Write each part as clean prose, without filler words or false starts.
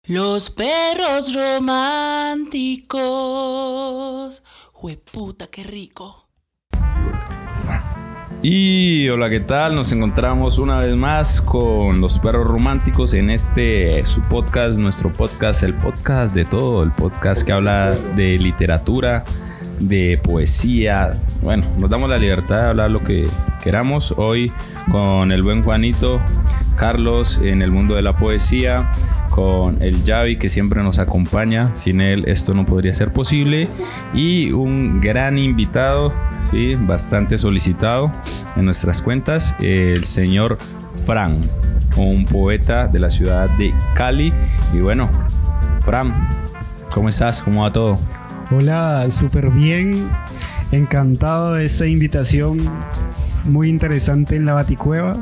Los perros románticos. Jueputa, qué rico. Y hola, ¿qué tal? Nos encontramos una vez más con Los Perros Románticos en su podcast, nuestro podcast, el podcast de todo, el podcast que habla de literatura, de poesía. Bueno, nos damos la libertad de hablar lo que queramos. Hoy con el buen Juanito, Carlos en el mundo de la poesía, con el Javi que siempre nos acompaña. Sin él esto no podría ser posible. Y un gran invitado, sí, bastante solicitado en nuestras cuentas, el señor Fran, un poeta de la ciudad de Cali. Y bueno, Fran, ¿cómo estás? ¿Cómo va todo? Hola, súper bien. Encantado de esta invitación muy interesante en la Baticueva.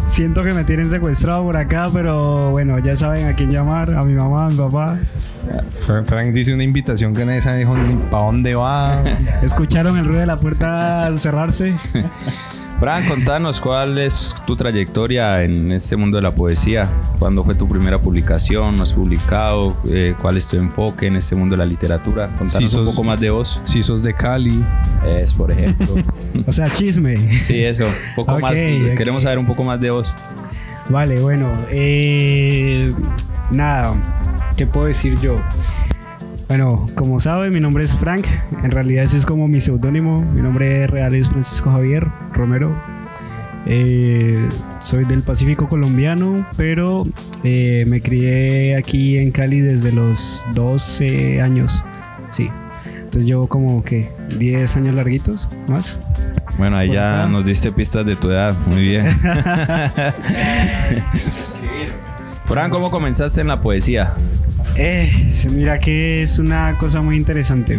Siento que me tienen secuestrado por acá, pero bueno, ya saben a quién llamar, a mi mamá, a mi papá. Frank dice una invitación que nadie sabe ni para dónde va. ¿Escucharon el ruido de la puerta cerrarse? Fran, contanos cuál es tu trayectoria en este mundo de la poesía. ¿Cuándo fue tu primera publicación? ¿No has publicado? ¿Cuál es tu enfoque en este mundo de la literatura? Contanos un poco más de vos. Si sos de Cali. Es, por ejemplo. O sea, chisme. Sí, eso. Un poco más. Queremos saber un poco más de vos. Vale, bueno. Nada, ¿qué puedo decir yo? Bueno, como saben, mi nombre es Frank. En realidad ese es como mi seudónimo. Mi nombre real es Francisco Javier Romero. Soy del Pacífico colombiano, pero me crié aquí en Cali desde los 12 años. Sí. Entonces llevo como que 10 años larguitos más. Bueno, ahí ya nos diste pistas de tu edad. Muy bien. Fran, ¿cómo comenzaste en la poesía? Mira que es una cosa muy interesante.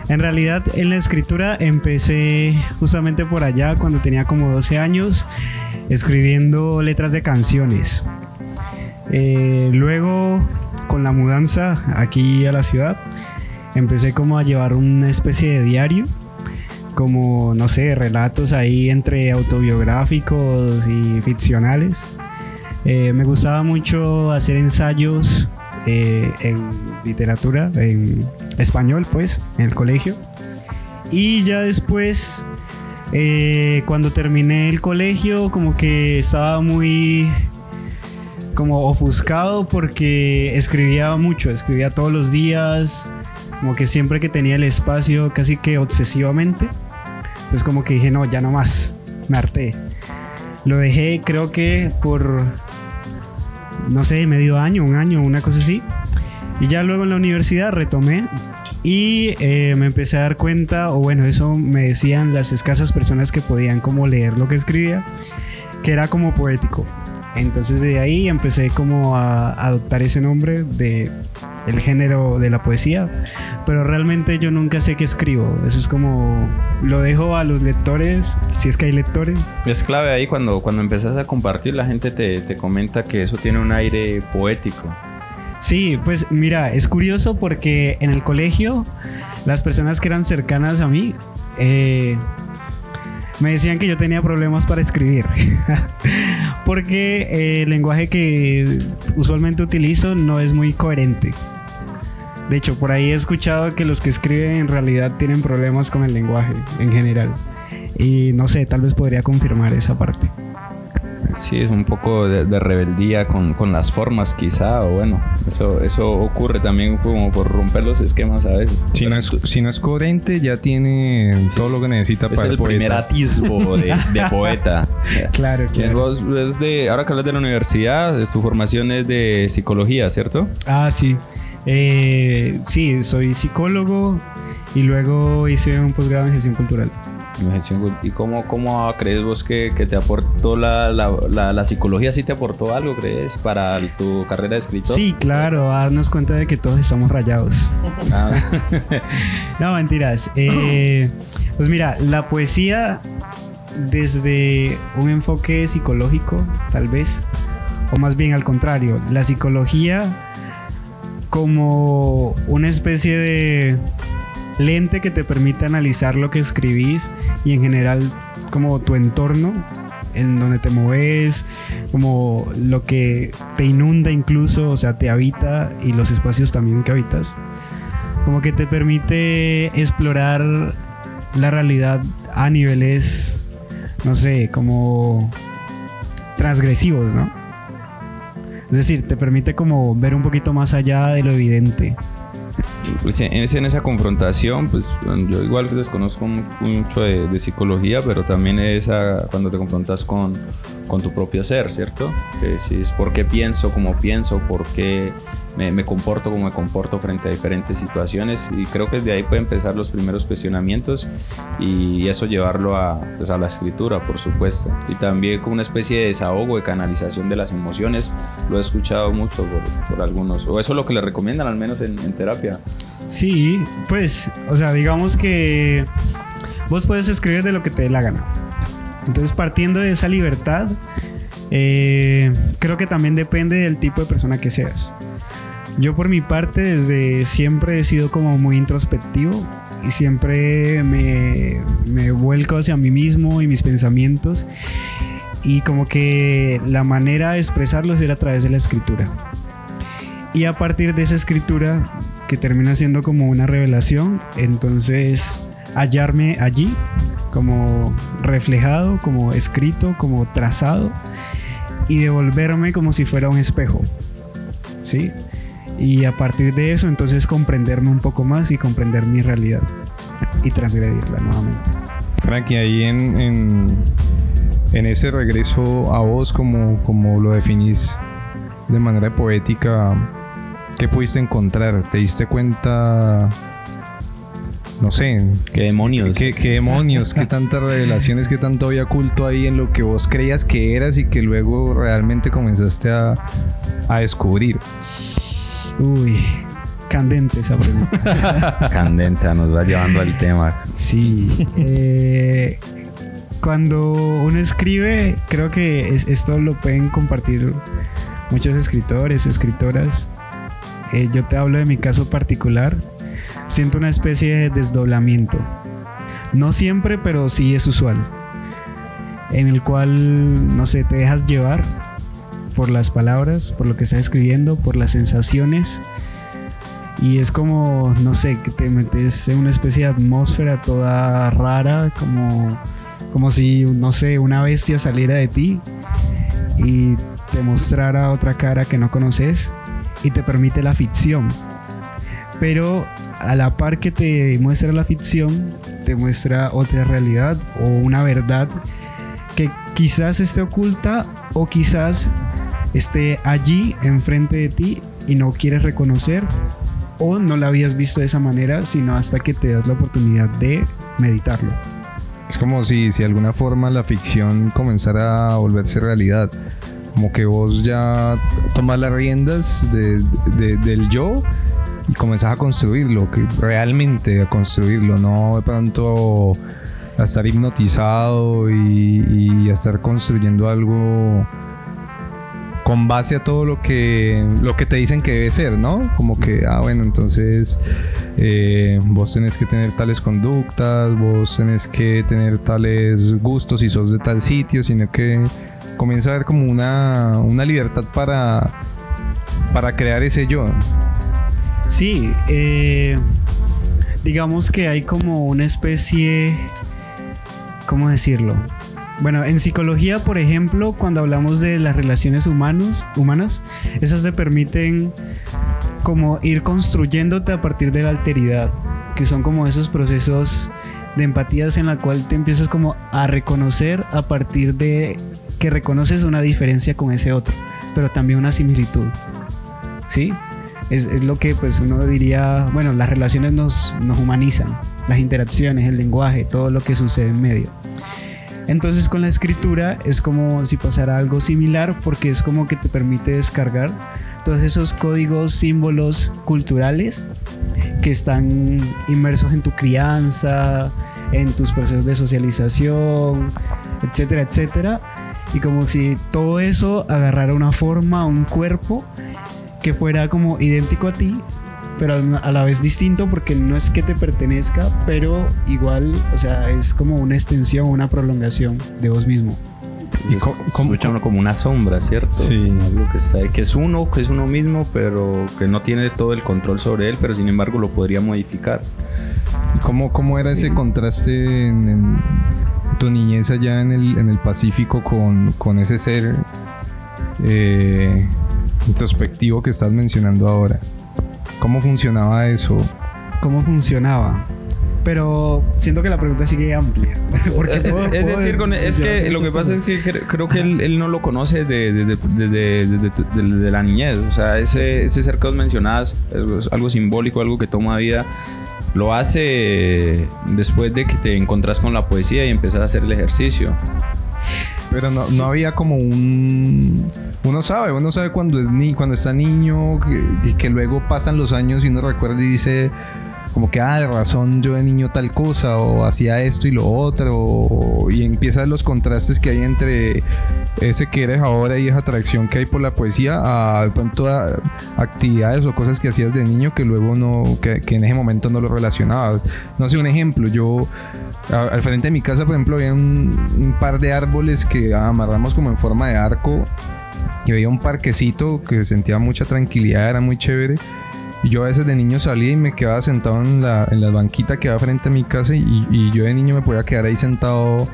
En realidad en la escritura empecé justamente por allá cuando tenía como 12 años escribiendo letras de canciones. Luego con la mudanza aquí a la ciudad empecé como a llevar una especie de diario, como no sé, relatos ahí entre autobiográficos y ficcionales. Me gustaba mucho hacer ensayos en literatura, en español pues, en el colegio. Y ya después, cuando terminé el colegio, como que estaba muy como ofuscado porque escribía mucho, escribía todos los días, como que siempre que tenía el espacio, casi que obsesivamente. Entonces como que dije, no, ya no más, me harté. Lo dejé creo que por, no sé, medio año, un año, una cosa así. Y ya luego en la universidad retomé y me empecé a dar cuenta, o bueno, eso me decían las escasas personas que podían como leer lo que escribía, que era como poético. Entonces de ahí empecé como a adoptar ese nombre de el género de la poesía, pero realmente yo nunca sé qué escribo. Eso es como, lo dejo a los lectores, si es que hay lectores. Es clave ahí cuando empezás a compartir, la gente te comenta que eso tiene un aire poético. Sí, pues mira, es curioso porque en el colegio las personas que eran cercanas a mí me decían que yo tenía problemas para escribir porque el lenguaje que usualmente utilizo no es muy coherente. De hecho, por ahí he escuchado que los que escriben en realidad tienen problemas con el lenguaje en general. Y no sé, tal vez podría confirmar esa parte. Sí, es un poco de rebeldía con las formas quizá, o bueno, eso ocurre también como por romper los esquemas a veces. Si no es coherente, ya tiene todo lo que necesita para el poeta. Es el primer atisbo de poeta. Claro. Vos ahora que hablas de la universidad, tu formación es de psicología, ¿cierto? Ah, sí. Sí, soy psicólogo y luego hice un posgrado en gestión cultural. ¿Y cómo crees vos que te aportó la psicología? ¿Sí te aportó algo, crees, para tu carrera de escritor? Sí, claro, a darnos cuenta de que todos estamos rayados. No, mentiras. Pues mira, la poesía desde un enfoque psicológico, tal vez, o más bien al contrario, la psicología como una especie de lente que te permite analizar lo que escribís y en general como tu entorno en donde te mueves, como lo que te inunda incluso, o sea, te habita, y los espacios también que habitas, como que te permite explorar la realidad a niveles, no sé, como transgresivos, ¿no? Es decir, te permite como ver un poquito más allá de lo evidente. Pues en esa confrontación, pues yo igual desconozco mucho de psicología, pero también cuando te confrontas con tu propio ser, ¿cierto? Que decís por qué pienso como pienso, por qué me comporto como me comporto frente a diferentes situaciones, y creo que de ahí pueden empezar los primeros cuestionamientos y eso llevarlo a la escritura, por supuesto, y también como una especie de desahogo, de canalización de las emociones. Lo he escuchado mucho por algunos, o eso es lo que le recomiendan al menos en terapia. Sí, pues, o sea, digamos que vos puedes escribir de lo que te dé la gana. Entonces, partiendo de esa libertad, creo que también depende del tipo de persona que seas. Yo por mi parte desde siempre he sido como muy introspectivo y siempre me vuelco hacia mí mismo y mis pensamientos, y como que la manera de expresarlos era a través de la escritura. Y a partir de esa escritura, que termina siendo como una revelación, entonces hallarme allí como reflejado, como escrito, como trazado, y devolverme como si fuera un espejo, ¿sí? Y a partir de eso entonces comprenderme un poco más y comprender mi realidad y transgredirla nuevamente. Frankie, ahí en ese regreso a vos, como lo definís de manera poética, ¿qué pudiste encontrar? ¿Te diste cuenta? No sé. ¿Qué demonios? ¿Qué demonios? ¿Qué tantas revelaciones? ¿Qué tanto había oculto ahí en lo que vos creías que eras y que luego realmente comenzaste a descubrir? Uy, candente esa pregunta. Candente, nos va llevando al tema. Sí. Cuando uno escribe, creo que esto lo pueden compartir muchos escritores, escritoras. Yo te hablo de mi caso particular. Siento una especie de desdoblamiento. No siempre, pero sí es usual. En el cual, no sé, te dejas llevar por las palabras, por lo que estás escribiendo, por las sensaciones. Y es como, no sé, que te metes en una especie de atmósfera toda rara, como si, no sé, una bestia saliera de ti y te mostrara otra cara que no conoces, y te permite la ficción. Pero a la par que te muestra la ficción, te muestra otra realidad o una verdad que quizás esté oculta o quizás esté allí enfrente de ti y no quieres reconocer, o no la habías visto de esa manera sino hasta que te das la oportunidad de meditarlo. Es como si de alguna forma la ficción comenzara a volverse realidad. Como que vos ya tomas las riendas del yo y comenzás a construirlo, realmente a construirlo, no de pronto a estar hipnotizado y a estar construyendo algo con base a todo lo que te dicen que debe ser, ¿no? Como que, bueno, entonces vos tenés que tener tales conductas, vos tenés que tener tales gustos si sos de tal sitio, sino que comienza a haber como una libertad para crear ese yo. Sí, digamos que hay como una especie, ¿cómo decirlo? Bueno, en psicología, por ejemplo, cuando hablamos de las relaciones humanas, esas te permiten como ir construyéndote a partir de la alteridad, que son como esos procesos de empatías en la cual te empiezas como a reconocer a partir de que reconoces una diferencia con ese otro, pero también una similitud, ¿sí? Es lo que pues uno diría, bueno, las relaciones nos humanizan, las interacciones, el lenguaje, todo lo que sucede en medio. Entonces con la escritura es como si pasara algo similar, porque es como que te permite descargar todos esos códigos, símbolos culturales que están inmersos en tu crianza, en tus procesos de socialización, etcétera, etcétera. Y como si todo eso agarrara una forma, un cuerpo que fuera como idéntico a ti, pero a la vez distinto, porque no es que te pertenezca, pero igual, o sea, es como una extensión, una prolongación de vos mismo. Se escucha uno como una sombra, ¿cierto? Sí. Algo que está ahí, que es uno mismo, pero que no tiene todo el control sobre él, pero sin embargo lo podría modificar. ¿Y cómo era ese contraste en tu niñez allá en el Pacífico con ese ser introspectivo que estás mencionando ahora? ¿Cómo funcionaba eso? ¿Cómo funcionaba? Pero siento que la pregunta sigue amplia. Porque es decir, es que lo que pasa es que creo que él no lo conoce desde la niñez. O sea, ese ser que vos mencionabas es algo simbólico, algo que toma vida. Lo hace después de que te encontrás con la poesía y empezás a hacer el ejercicio. Pero no había como uno sabe cuando está niño, que luego pasan los años y uno recuerda y dice como que de razón yo de niño tal cosa, o hacía esto y lo otro, y empiezan los contrastes que hay entre ese que eres ahora y esa atracción que hay por la poesía a de pronto a actividades o cosas que hacías de niño que luego que en ese momento no lo relacionabas. No sé, un ejemplo, yo al frente de mi casa, por ejemplo, había un par de árboles que amarramos como en forma de arco, y había un parquecito que sentía mucha tranquilidad, era muy chévere. Y yo a veces de niño salía y me quedaba sentado en la banquita que va frente a mi casa, y yo de niño me podía quedar ahí sentado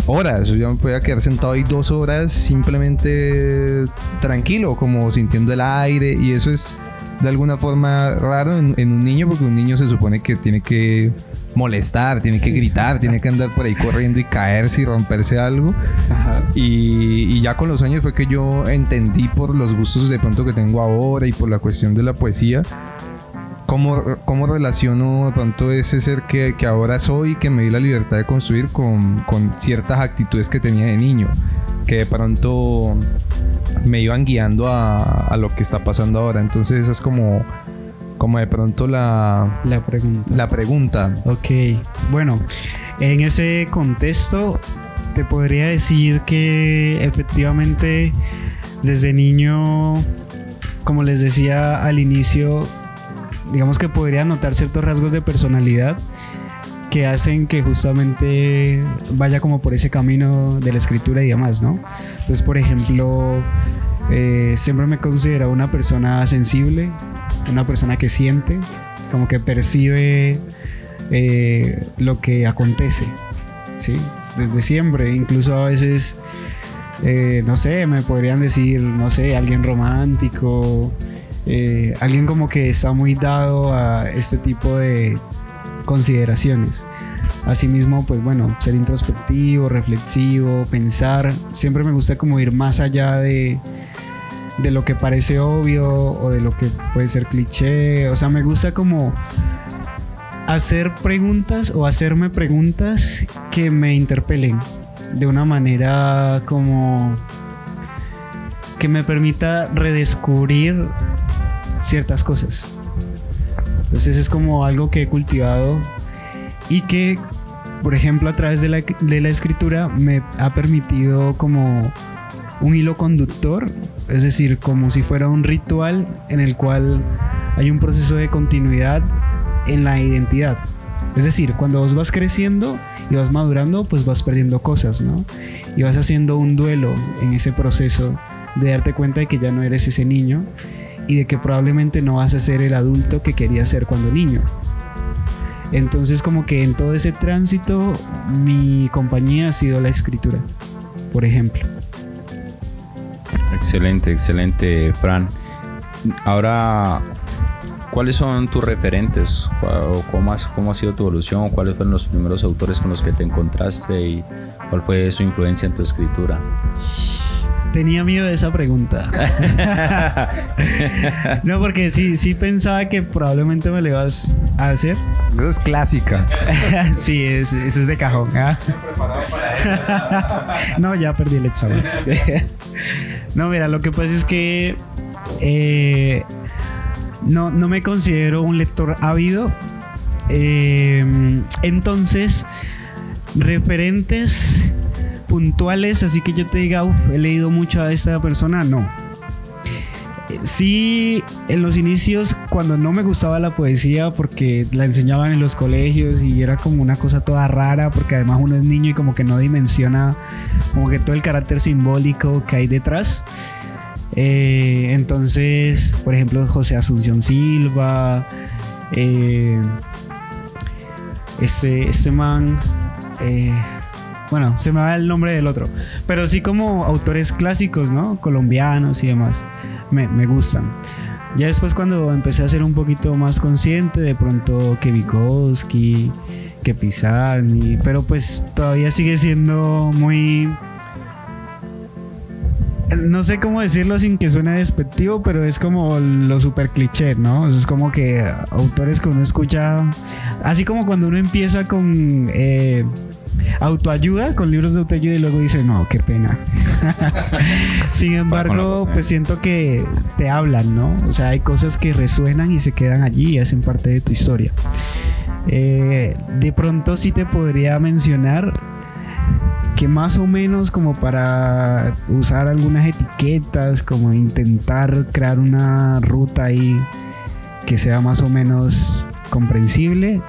horas. Yo me podía quedar sentado ahí 2 horas simplemente tranquilo, como sintiendo el aire, y eso es de alguna forma raro en un niño, porque un niño se supone que tiene que molestar, tiene que gritar, tiene que andar por ahí corriendo y caerse y romperse algo. Ajá. Y ya con los años fue que yo entendí, por los gustos de pronto que tengo ahora y por la cuestión de la poesía, cómo relaciono de pronto ese ser que ahora soy, que me di la libertad de construir con ciertas actitudes que tenía de niño, que de pronto me iban guiando a lo que está pasando ahora. Entonces esa es como de pronto la pregunta. Ok, bueno, en ese contexto te podría decir que efectivamente desde niño, como les decía al inicio, digamos que podría notar ciertos rasgos de personalidad que hacen que justamente vaya como por ese camino de la escritura y demás, ¿no? Entonces, por ejemplo, siempre me considero una persona sensible, una persona que siente, como que percibe lo que acontece, ¿sí? Desde siempre, incluso a veces, no sé, me podrían decir, no sé, alguien romántico, alguien como que está muy dado a este tipo de consideraciones. Asimismo, pues bueno, ser introspectivo, reflexivo, pensar, siempre me gusta como ir más allá de lo que parece obvio o de lo que puede ser cliché. O sea, me gusta como hacer preguntas o hacerme preguntas que me interpelen de una manera como que me permita redescubrir ciertas cosas. Entonces es como algo que he cultivado y que, por ejemplo, a través de la escritura me ha permitido como un hilo conductor, es decir, como si fuera un ritual en el cual hay un proceso de continuidad en la identidad. Es decir, cuando vos vas creciendo y vas madurando, pues vas perdiendo cosas, ¿no? Y vas haciendo un duelo en ese proceso de darte cuenta de que ya no eres ese niño y de que probablemente no vas a ser el adulto que querías ser cuando niño. Entonces, como que en todo ese tránsito, mi compañía ha sido la escritura, por ejemplo. Excelente, excelente, Fran. Ahora, ¿cuáles son tus referentes? ¿Cómo ha sido tu evolución? ¿Cuáles fueron los primeros autores con los que te encontraste? ¿Y cuál fue su influencia en tu escritura? Tenía miedo de esa pregunta. No, porque sí pensaba que probablemente me lo ibas a hacer. Eso es clásica. Sí, eso es de cajón. ¿Ah? No, ya perdí el examen. No, mira, lo que pasa es que no me considero un lector ávido. Entonces, referentes puntuales, así que yo te diga, he leído mucho a esta persona, no. sí, en los inicios, cuando no me gustaba la poesía, porque la enseñaban en los colegios y era como una cosa toda rara, porque además uno es niño y como que no dimensiona como que todo el carácter simbólico que hay detrás. Entonces, por ejemplo, José Asunción Silva, este man, bueno, se me va el nombre del otro, pero sí como autores clásicos, ¿no? Colombianos y demás, me gustan. Ya después, cuando empecé a ser un poquito más consciente, de pronto que Vygotsky, que Pizarnik, pero pues todavía sigue siendo muy... No sé cómo decirlo sin que suene despectivo, pero es como lo super cliché, ¿no? O sea, es como que autores que uno escucha, así como cuando uno empieza con autoayuda, con libros de autoayuda, y luego dice, no, qué pena. Sin embargo, pues siento que te hablan, ¿no? O sea, hay cosas que resuenan y se quedan allí y hacen parte de tu historia. De pronto sí te podría mencionar que más o menos, como para usar algunas etiquetas, como intentar crear una ruta ahí que sea más o menos comprensible,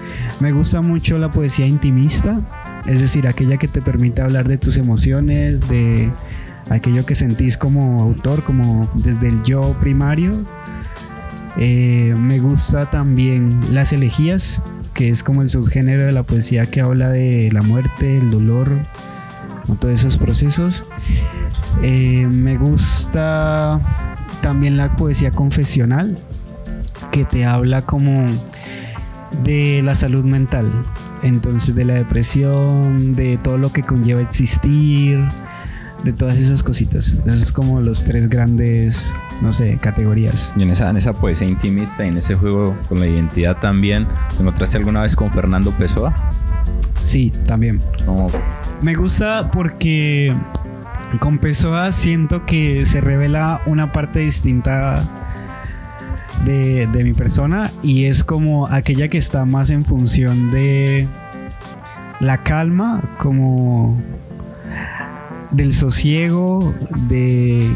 me gusta mucho la poesía intimista, es decir, aquella que te permite hablar de tus emociones, de aquello que sentís como autor, como desde el yo primario. Me gusta también las elegías, que es como el subgénero de la poesía que habla de la muerte, el dolor, todos esos procesos. Me gusta también la poesía confesional, que te habla como de la salud mental, entonces de la depresión, de todo lo que conlleva existir, de todas esas cositas. Esos es como los tres grandes, no sé, categorías. Y en esa poesía intimista y en ese juego con la identidad también, ¿te encontraste alguna vez con Fernando Pessoa? Sí, también. No. Me gusta porque con Pessoa siento que se revela una parte distinta de mi persona, y es como aquella que está más en función de la calma, como del sosiego, de,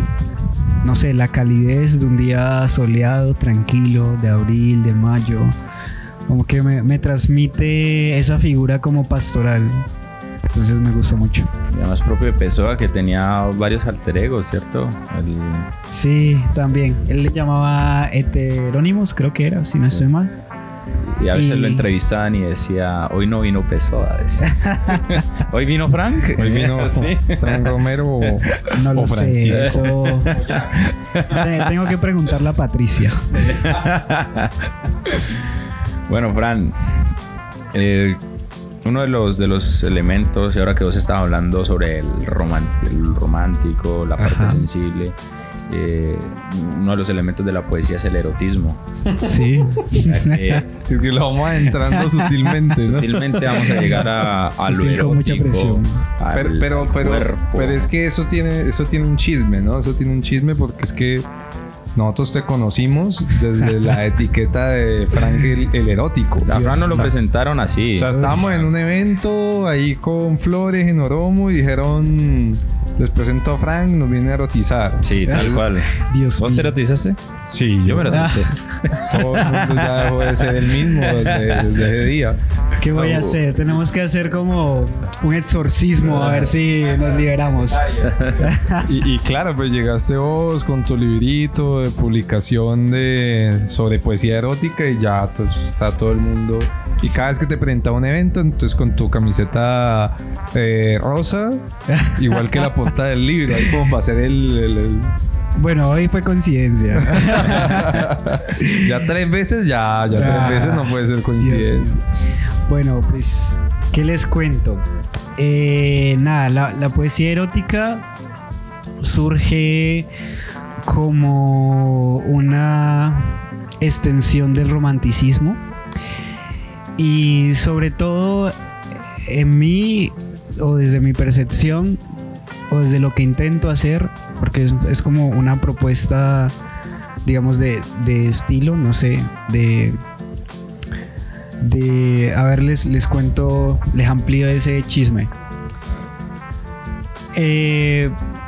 no sé, la calidez de un día soleado, tranquilo, de abril, de mayo. Como que me transmite esa figura como pastoral. Entonces me gusta mucho. Y además propio de Pessoa, que tenía varios alter egos, ¿cierto? Sí, también. Él le llamaba heterónimos, creo que era, si no estoy mal. Y a veces lo entrevistaban y decía, hoy no vino Pessoa. ¿Hoy vino Frank? Hoy vino ¿sí? Frank Romero o Francisco. Tengo que preguntarle a Patricia. Bueno, Fran, uno de los elementos, y ahora que vos estabas hablando sobre el romántico, la parte sensible, uno de los elementos de la poesía es el erotismo. Sí. Es que lo vamos adentrando sutilmente, ¿no? Sutilmente vamos a llegar a lo erótico. Con mucha presión. Pero es que eso tiene un chisme, ¿no? Eso tiene un chisme porque es que nosotros te conocimos desde la etiqueta de Frank el erótico. A Fran nos lo presentaron así. O sea, estábamos en un evento ahí con flores en Oromo y dijeron, les presento a Frank, nos viene a erotizar. Sí, tal cual. Dios ¿Vos te erotizaste? Sí, yo me eroticé. Todo el mundo ya dejó de ser el mismo desde ese día. ¿Qué voy a hacer? Tenemos que hacer como un exorcismo a ver si nos liberamos. Y claro, pues llegaste vos con tu librito de publicación sobre poesía erótica y ya está todo el mundo. Y cada vez que te presentaba un evento, entonces con tu camiseta rosa, igual que la portada del libro, ahí como para hacer el... Bueno, hoy fue coincidencia. Ya 3 veces, ya 3 veces no puede ser coincidencia. Bueno, pues, ¿qué les cuento? Nada, la poesía erótica surge como una extensión del romanticismo, y sobre todo en mí, o desde mi percepción, o desde lo que intento hacer, porque es como una propuesta, digamos, de estilo, no sé, a ver, les cuento, les amplío ese chisme.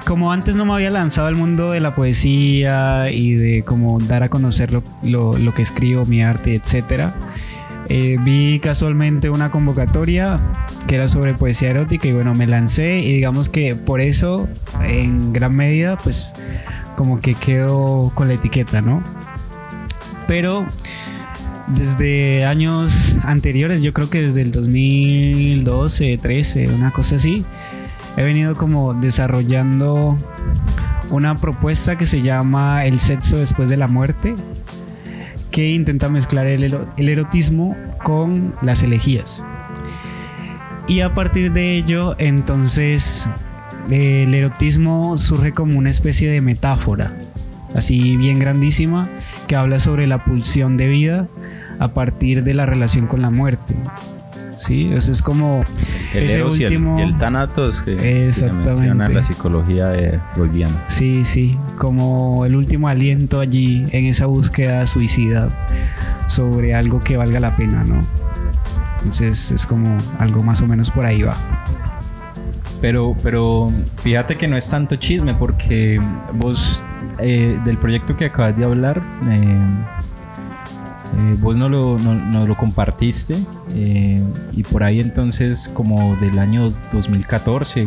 como antes no me había lanzado al mundo de la poesía y de como dar a conocer lo que escribo, mi arte, etcétera, vi casualmente una convocatoria que era sobre poesía erótica y bueno, me lancé y digamos que por eso en gran medida pues como que quedo con la etiqueta, ¿no? Pero desde años anteriores, yo creo que desde el 2012, 13, una cosa así, he venido como desarrollando una propuesta que se llama El sexo después de la muerte, que intenta mezclar el erotismo con las elegías. Y a partir de ello, entonces, el erotismo surge como una especie de metáfora, así bien grandísima, que habla sobre la pulsión de vida a partir de la relación con la muerte. Sí, eso es como el ese eros último... y el tánatos que se menciona en la psicología freudiana. Sí, sí, como el último aliento allí en esa búsqueda suicida sobre algo que valga la pena, ¿no? Entonces es como algo más o menos por ahí va. Pero fíjate que no es tanto chisme porque vos del proyecto que acabas de hablar vos no lo compartiste y por ahí entonces como del año 2014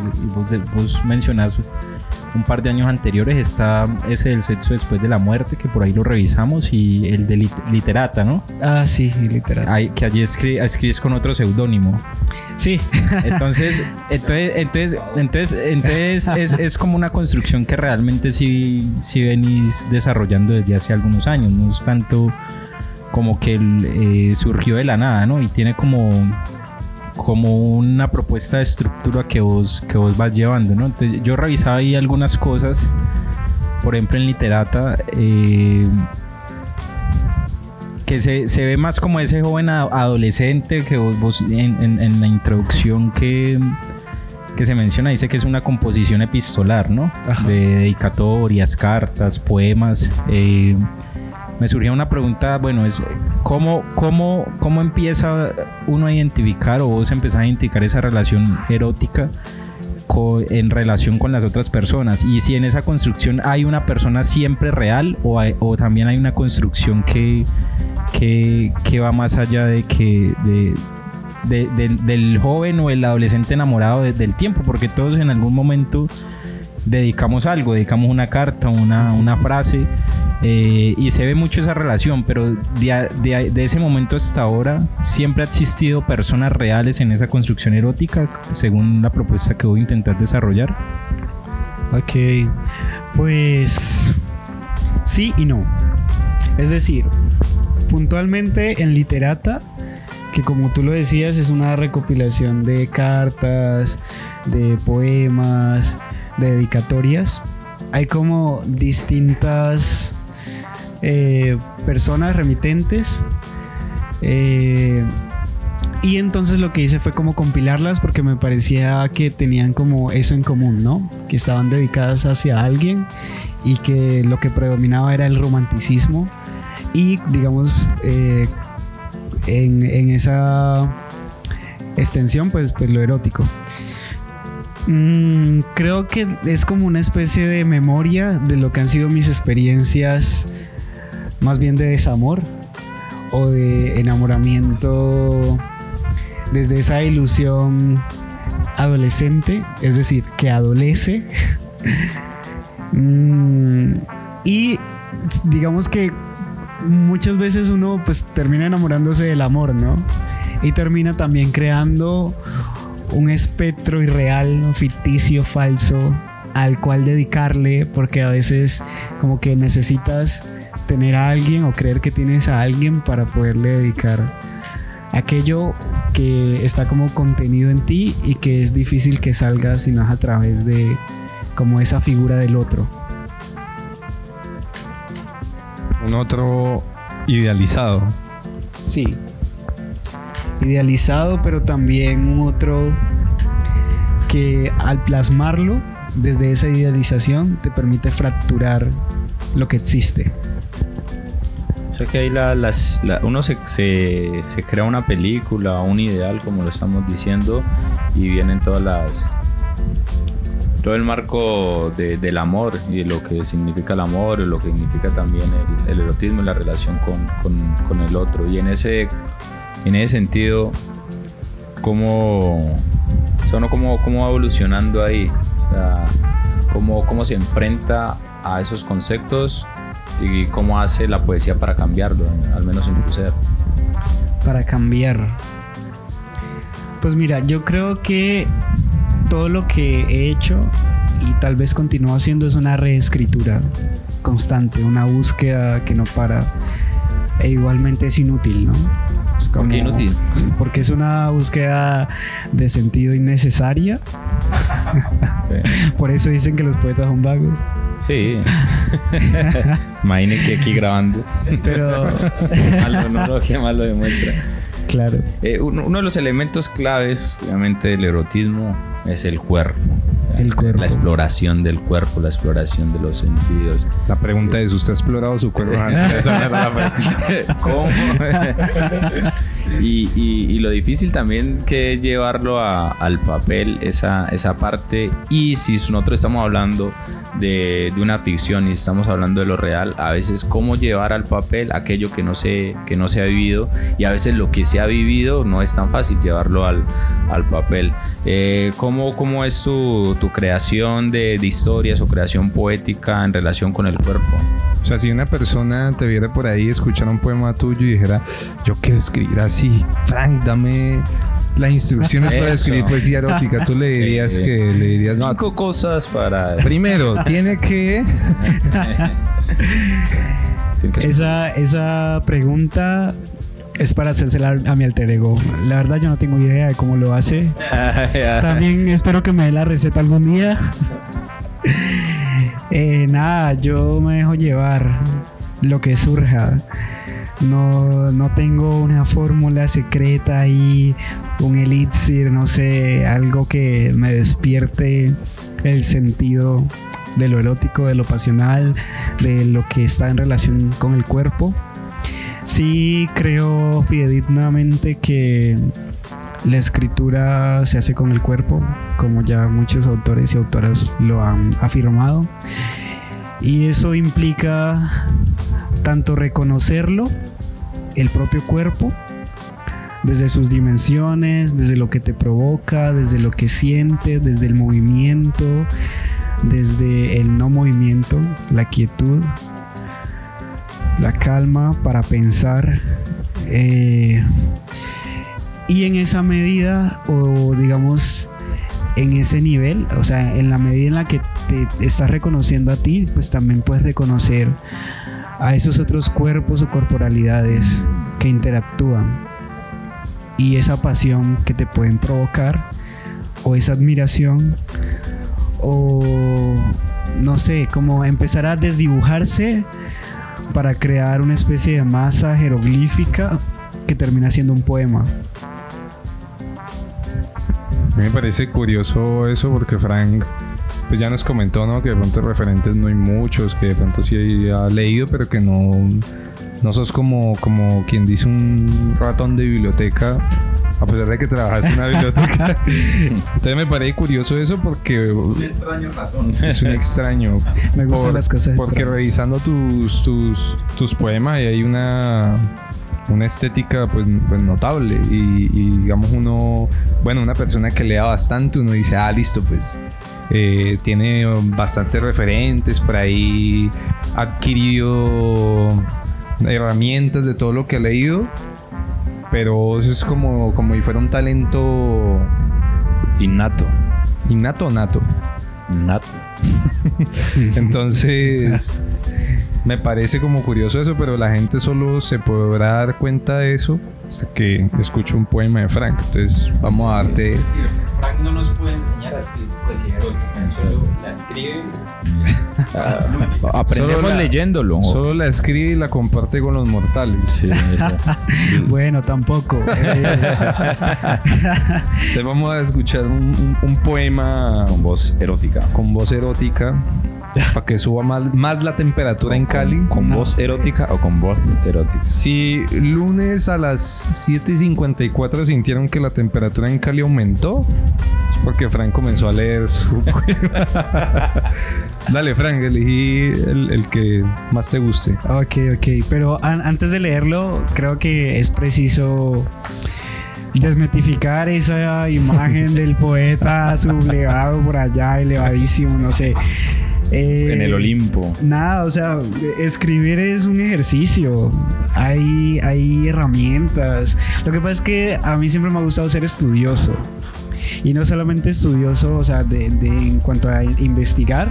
vos mencionás un par de años anteriores está ese del sexo después de la muerte que por ahí lo revisamos y el de Literata, ¿no? Ah, sí, Literata. Que allí escribes con otro seudónimo. Sí. Entonces es como una construcción que realmente sí venís desarrollando desde hace algunos años, no es tanto como que surgió de la nada, ¿no? Y tiene como una propuesta de estructura que vos vas llevando, ¿no? Entonces, yo revisaba ahí algunas cosas, por ejemplo en Literata, que se ve más como ese joven adolescente que vos en la introducción que se menciona, dice que es una composición epistolar, ¿no? Ajá. De dedicatorias, cartas, poemas. Me surgió una pregunta, bueno, es ¿cómo empieza uno a identificar o vos empezás a identificar esa relación erótica en relación con las otras personas? Y si en esa construcción hay una persona siempre real o también hay una construcción que va más allá de del joven o el adolescente enamorado del tiempo, porque todos en algún momento dedicamos algo, dedicamos una carta, una frase. Y se ve mucho esa relación, pero de ese momento hasta ahora siempre ha existido personas reales en esa construcción erótica según la propuesta que voy a intentar desarrollar. Ok, pues sí y no. Es decir, puntualmente en Literata, que como tú lo decías es una recopilación de cartas, de poemas, de dedicatorias, hay como distintas personas remitentes y entonces lo que hice fue como compilarlas porque me parecía que tenían como eso en común, ¿no? Que estaban dedicadas hacia alguien y que lo que predominaba era el romanticismo y digamos en esa extensión pues lo erótico. Creo que es como una especie de memoria de lo que han sido mis experiencias más bien de desamor o de enamoramiento desde esa ilusión adolescente, es decir, que adolece. Y digamos que muchas veces uno pues termina enamorándose del amor, ¿no? Y termina también creando un espectro irreal, ficticio, falso, al cual dedicarle, porque a veces como que necesitas tener a alguien o creer que tienes a alguien para poderle dedicar aquello que está como contenido en ti y que es difícil que salga sino a través de como esa figura del otro. Un otro idealizado. Sí. Idealizado, pero también un otro que al plasmarlo desde esa idealización te permite fracturar lo que existe. O sea que ahí uno se crea una película, un ideal, como lo estamos diciendo, y vienen todas todo el marco del amor y de lo que significa el amor, lo que significa también el erotismo y la relación con el otro. Y en ese sentido, ¿cómo va evolucionando ahí? O sea, ¿cómo se enfrenta a esos conceptos y cómo hace la poesía para cambiarlo, al menos en tu ser? Para cambiar. Pues mira, yo creo que todo lo que he hecho y tal vez continúo haciendo es una reescritura constante, una búsqueda que no para, e igualmente es inútil, ¿no? Es ¿Por qué inútil? Porque es una búsqueda de sentido innecesaria. Por eso dicen que los poetas son vagos. Sí. Imaginen que aquí grabando. Pero ¿Qué más lo demuestra? claro. Uno de los elementos claves, obviamente, del erotismo es el cuerpo. El cuerpo. La exploración del cuerpo, la exploración de los sentidos. La pregunta es, ¿usted ha explorado su cuerpo? ¿Cómo? Y lo difícil también que es llevarlo al papel, esa parte. Y si nosotros estamos hablando de una ficción y estamos hablando de lo real, a veces cómo llevar al papel aquello que no se ha vivido, y a veces lo que se ha vivido no es tan fácil llevarlo al papel. ¿Cómo es tu creación de historias o creación poética en relación con el cuerpo? O sea, si una persona te viera por ahí, escuchara un poema tuyo y dijera, yo quiero escribir así, Frank, dame las instrucciones para escribir poesía erótica, tú le dirías no, 5 cosas para... Primero, tiene que... Esa pregunta es para hacérsela a mi alter ego. La verdad yo no tengo idea de cómo lo hace. También espero que me dé la receta algún día. Nada, yo me dejo llevar lo que surja. No tengo una fórmula secreta ahí, un elixir, no sé, algo que me despierte el sentido de lo erótico, de lo pasional, de lo que está en relación con el cuerpo. Sí creo fidedignamente que la escritura se hace con el cuerpo, como ya muchos autores y autoras lo han afirmado. Y eso implica tanto reconocerlo, el propio cuerpo, desde sus dimensiones, desde lo que te provoca, desde lo que sientes, desde el movimiento, desde el no movimiento, la quietud, la calma para pensar. Y en esa medida, o digamos en ese nivel, o sea, en la medida en la que te estás reconociendo a ti, pues también puedes reconocer a esos otros cuerpos o corporalidades que interactúan, y esa pasión que te pueden provocar, o esa admiración, o no sé, como empezar a desdibujarse para crear una especie de masa jeroglífica que termina siendo un poema. A mí me parece curioso eso porque Frank pues ya nos comentó, ¿no? Que de pronto referentes no hay muchos, que de pronto sí ha leído, pero que no sos como quien dice un ratón de biblioteca, a pesar de que trabajas en una biblioteca. Entonces me parece curioso eso porque es un extraño ratón. Es un extraño. Me gustan las cosas porque extrañas. revisando tus poemas, y hay una estética pues notable, y digamos una persona que lea bastante, uno dice, listo, pues tiene bastantes referentes por ahí, ha adquirido herramientas de todo lo que ha leído, pero eso es como si fuera un talento Innato. o nato. Nato. Entonces me parece como curioso eso, pero la gente solo se podrá dar cuenta de eso hasta que escuche un poema de Frank. Entonces vamos a darte... Frank no nos puede enseñar a escribir poesía erótica, solo la escribe. Aprendemos leyéndolo. Solo la escribe y la comparte con los mortales. Sí, Bueno, tampoco. Entonces vamos a escuchar un poema con voz erótica. para que suba más la temperatura en Cali. ¿Con voz erótica o con voz erótica? Si lunes a las 7:54 sintieron que la temperatura en Cali aumentó, es porque Frank comenzó a leer su poema. Dale, Frank, elegí el que más te guste. Ok. Pero antes de leerlo, creo que es preciso desmitificar esa imagen del poeta sublevado por allá, elevadísimo, no sé. En el Olimpo. Nada, o sea, escribir es un ejercicio. Hay herramientas. Lo que pasa es que a mí siempre me ha gustado ser estudioso. Y no solamente estudioso, o sea, en cuanto a investigar,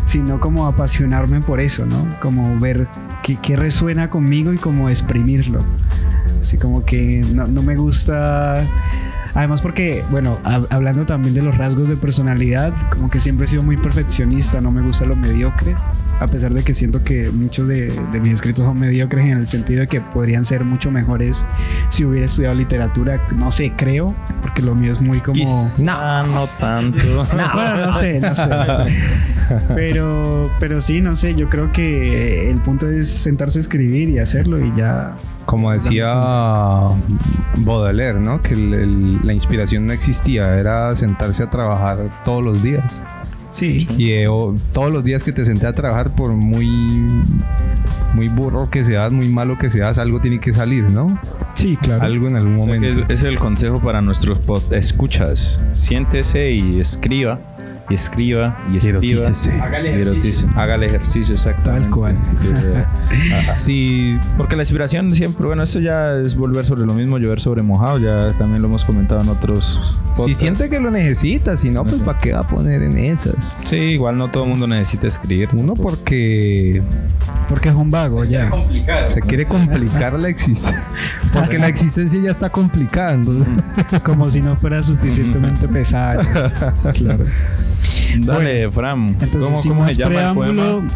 sino como apasionarme por eso, ¿no? Como ver qué resuena conmigo y como exprimirlo. Así como que no me gusta. Además porque, bueno, hablando también de los rasgos de personalidad, como que siempre he sido muy perfeccionista, no me gusta lo mediocre, a pesar de que siento que muchos de mis escritos son mediocres en el sentido de que podrían ser mucho mejores si hubiera estudiado literatura, no sé, creo, porque lo mío es muy como... No tanto. Bueno, no sé. Pero sí, no sé, yo creo que el punto es sentarse a escribir y hacerlo y ya... Como decía Baudelaire, ¿no? Que la inspiración no existía, era sentarse a trabajar todos los días. Sí. Y todos los días que te senté a trabajar, por muy burro que seas, muy malo que seas, algo tiene que salir, ¿no? Sí, claro. Algo en algún O sea, momento. que es el consejo para nuestros escuchas. Siéntese y escriba. Y escriba. Erotícese. Hágale ejercicio, exactamente. Tal cual. Ajá. Sí, Porque la inspiración siempre, bueno, esto ya es volver sobre lo mismo, llover sobre mojado, ya también lo hemos comentado en otros podcasts. si siente que lo necesita, si no, pues ¿para qué va a poner en esas? Sí, igual no todo el mundo necesita escribir. Uno porque Porque es un vago ya. se quiere complicar la existencia. Porque la existencia ya está complicada. Entonces. Como si no fuera suficientemente pesada. Claro. Dale, Fran. Entonces, sin ¿Cómo más se llama el preámbulo, poema?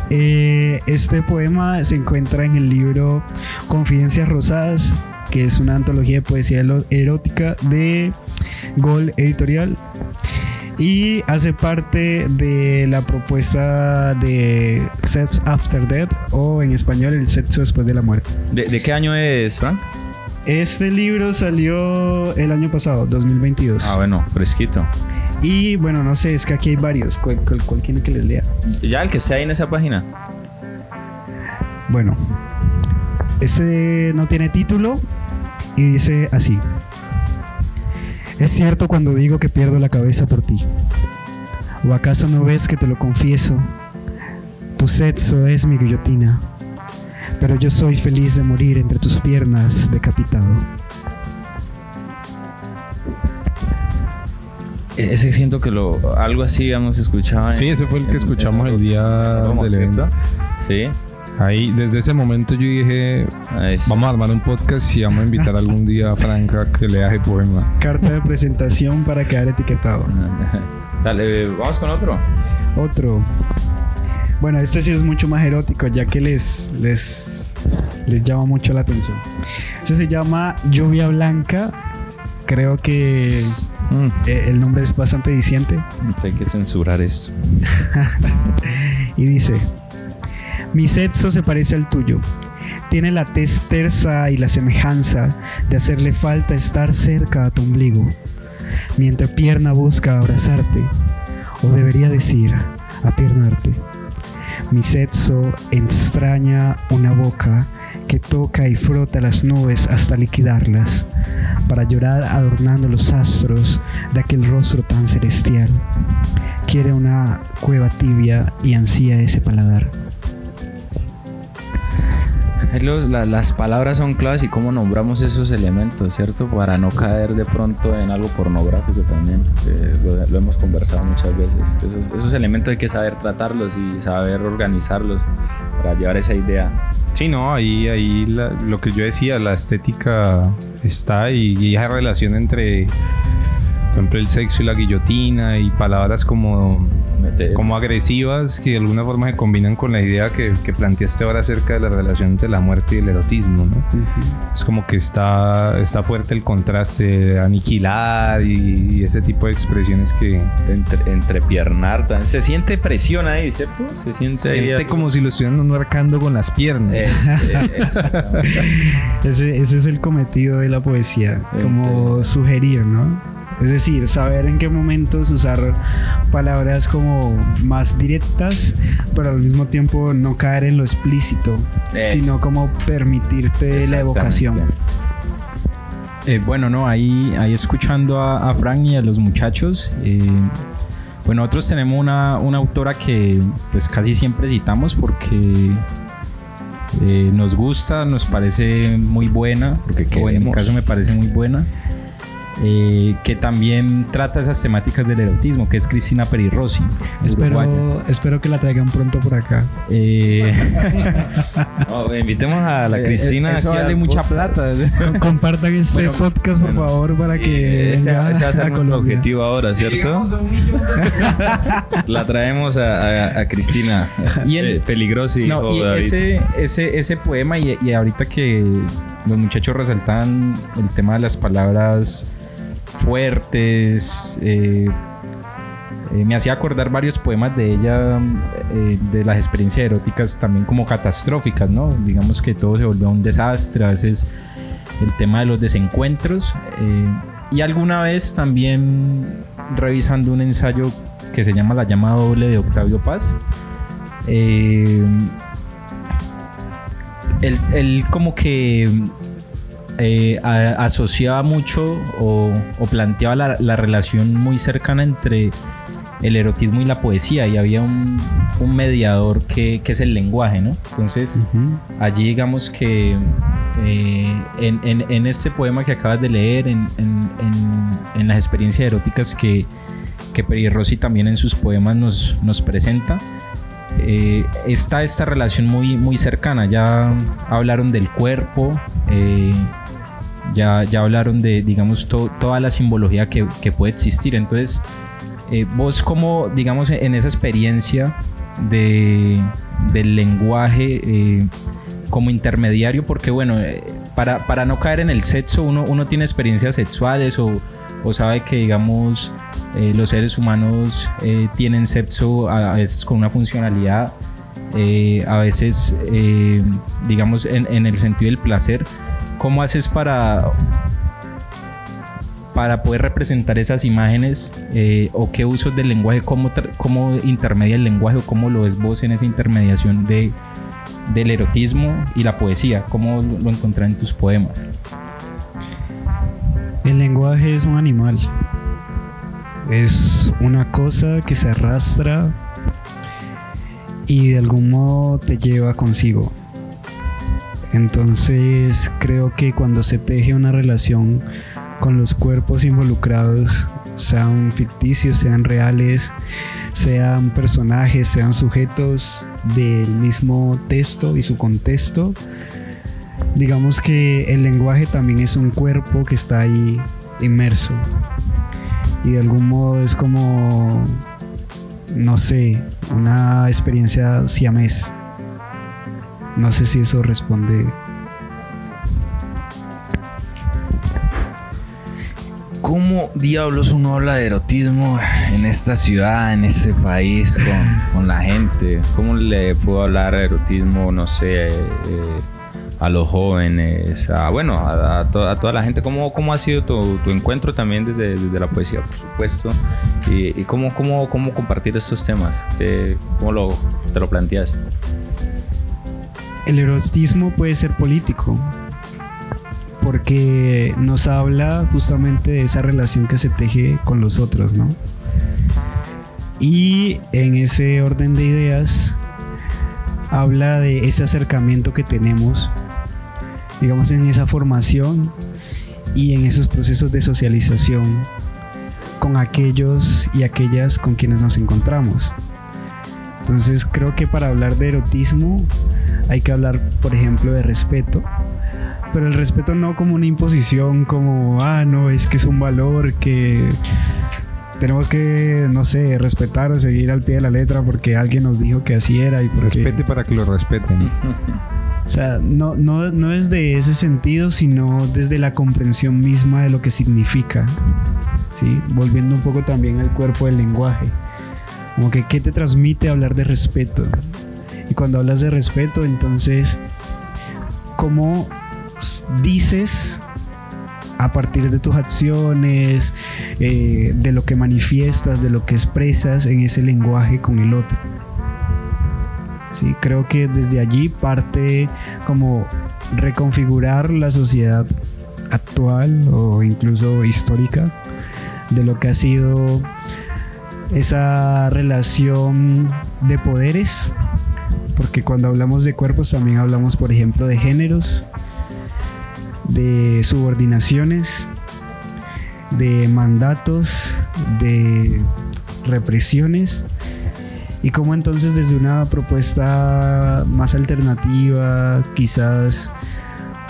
este poema se encuentra en el libro Confidencias Rosadas, que es una antología de poesía erótica de Gol Editorial, y hace parte de la propuesta de Sex After Death, o en español el sexo después de la muerte. ¿De qué año es, Fran? Este libro salió el año pasado, 2022. Ah, bueno, fresquito. Y bueno, no sé, es que aquí hay varios. ¿Cuál quieren que les lea? Ya, el que esté ahí en esa página. Bueno, este no tiene título y dice así: es cierto cuando digo que pierdo la cabeza por ti. ¿O acaso no ves que te lo confieso? Tu sexo es mi guillotina, pero yo soy feliz de morir entre tus piernas decapitado. Ese siento que algo así habíamos escuchado. Sí, ese fue el que escuchamos el día del evento. Sí. Ahí, desde ese momento yo dije, Ahí está. vamos a armar un podcast y vamos a invitar algún día a Franca que lea ese poema. Carta de presentación para quedar etiquetado. Dale, vamos con otro. Otro. Bueno, este sí es mucho más erótico, ya que les llama mucho la atención. Este se llama Lluvia Blanca. Creo que el nombre es bastante diciente. Hay que censurar esto. Y dice: mi sexo se parece al tuyo. Tiene la tez tersa y la semejanza de hacerle falta estar cerca a tu ombligo. Mi entrepierna busca abrazarte, o debería decir, apiernarte. Mi sexo extraña una boca que toca y frota las nubes hasta liquidarlas, para llorar adornando los astros de aquel rostro tan celestial. Quiere una cueva tibia y ansía ese paladar. Las palabras son claves y cómo nombramos esos elementos, ¿cierto? Para no caer de pronto en algo pornográfico también. Lo hemos conversado muchas veces. Esos elementos hay que saber tratarlos y saber organizarlos para llevar esa idea. Sí, no, ahí lo que yo decía, la estética está y esa relación entre, por ejemplo, el sexo y la guillotina y palabras como como agresivas que de alguna forma se combinan con la idea que planteaste ahora acerca de la relación entre la muerte y el erotismo, ¿no? Es como que está fuerte el contraste de aniquilar y ese tipo de expresiones que Entrepiernar. Se siente presión ahí, ¿cierto? Se siente ahí siente algo. como si lo estuvieran uno arcando con las piernas. Ese es el cometido de la poesía, como sugerir, ¿no? Es decir, saber en qué momentos usar palabras como más directas, pero al mismo tiempo no caer en lo explícito, sino como permitirte la evocación. Bueno, no, ahí escuchando a Frank y a los muchachos, bueno, nosotros tenemos una autora que pues casi siempre citamos porque nos gusta, nos parece muy buena, o en mi caso me parece muy buena, que también trata esas temáticas del erotismo, que es Cristina Peri Rossi. Espero que la traigan pronto por acá. Invitemos a la Cristina. Eso vale mucha plata. Compartan este podcast, por favor, para que ese va a ser nuestro Colombia. objetivo ahora, ¿cierto? La traemos a Cristina. Y Peligrosi. No, y ese poema, y ahorita que los muchachos resaltan el tema de las palabras fuertes, me hacía acordar varios poemas de ella, de las experiencias eróticas también como catastróficas, ¿no? Digamos que todo se volvió un desastre, a veces el tema de los desencuentros, y alguna vez también revisando un ensayo que se llama La llama doble de Octavio Paz, él como que asociaba mucho o planteaba la relación muy cercana entre el erotismo y la poesía, y había un mediador que es el lenguaje, ¿no? Entonces allí digamos que en este poema que acabas de leer, en las experiencias eróticas que Peri Rossi también en sus poemas nos presenta, está esta relación muy cercana. Ya hablaron del cuerpo, ya hablaron de, digamos, toda la simbología que puede existir. Entonces, vos como, digamos, en esa experiencia del lenguaje como intermediario, porque bueno, para no caer en el sexo, uno tiene experiencias sexuales o sabe que, digamos, los seres humanos tienen sexo a veces con una funcionalidad, a veces digamos en el sentido del placer. ¿Cómo haces para poder representar esas imágenes, o qué usos del lenguaje, cómo intermedia el lenguaje, o cómo lo ves vos en esa intermediación del erotismo y la poesía? ¿Cómo lo encontrás en tus poemas? El lenguaje es un animal. Es una cosa que se arrastra y de algún modo te lleva consigo. Entonces creo que cuando se teje una relación con los cuerpos involucrados, sean ficticios, sean reales, sean personajes, sean sujetos del mismo texto y su contexto, digamos que el lenguaje también es un cuerpo que está ahí inmerso. Y de algún modo es como, no sé, una experiencia siamés. No sé si eso responde. ¿Cómo diablos uno habla de erotismo en esta ciudad, en este país, con la gente? ¿Cómo le puedo hablar de erotismo, no sé, a los jóvenes, a toda la gente? ¿Cómo ha sido tu encuentro también desde la poesía, por supuesto? ¿Y cómo compartir estos temas? ¿Cómo te lo planteas? El erotismo puede ser político, porque nos habla justamente de esa relación que se teje con los otros, ¿no? Y en ese orden de ideas habla de ese acercamiento que tenemos, digamos, en esa formación y en esos procesos de socialización con aquellos y aquellas con quienes nos encontramos. Entonces creo que para hablar de erotismo hay que hablar, por ejemplo, de respeto, pero el respeto no como una imposición, como, no, es que es un valor que tenemos que, no sé, respetar o seguir al pie de la letra porque alguien nos dijo que así era y porque... Respete para que lo respeten. O sea, no es de ese sentido, sino desde la comprensión misma de lo que significa, ¿sí? Volviendo un poco también al cuerpo del lenguaje. Como que, ¿qué te transmite hablar de respeto? Y cuando hablas de respeto, entonces, ¿cómo dices a partir de tus acciones, de lo que manifiestas, de lo que expresas en ese lenguaje con el otro? Sí, creo que desde allí parte como reconfigurar la sociedad actual o incluso histórica de lo que ha sido esa relación de poderes, porque cuando hablamos de cuerpos también hablamos, por ejemplo, de géneros, de subordinaciones, de mandatos, de represiones. Y cómo entonces desde una propuesta más alternativa quizás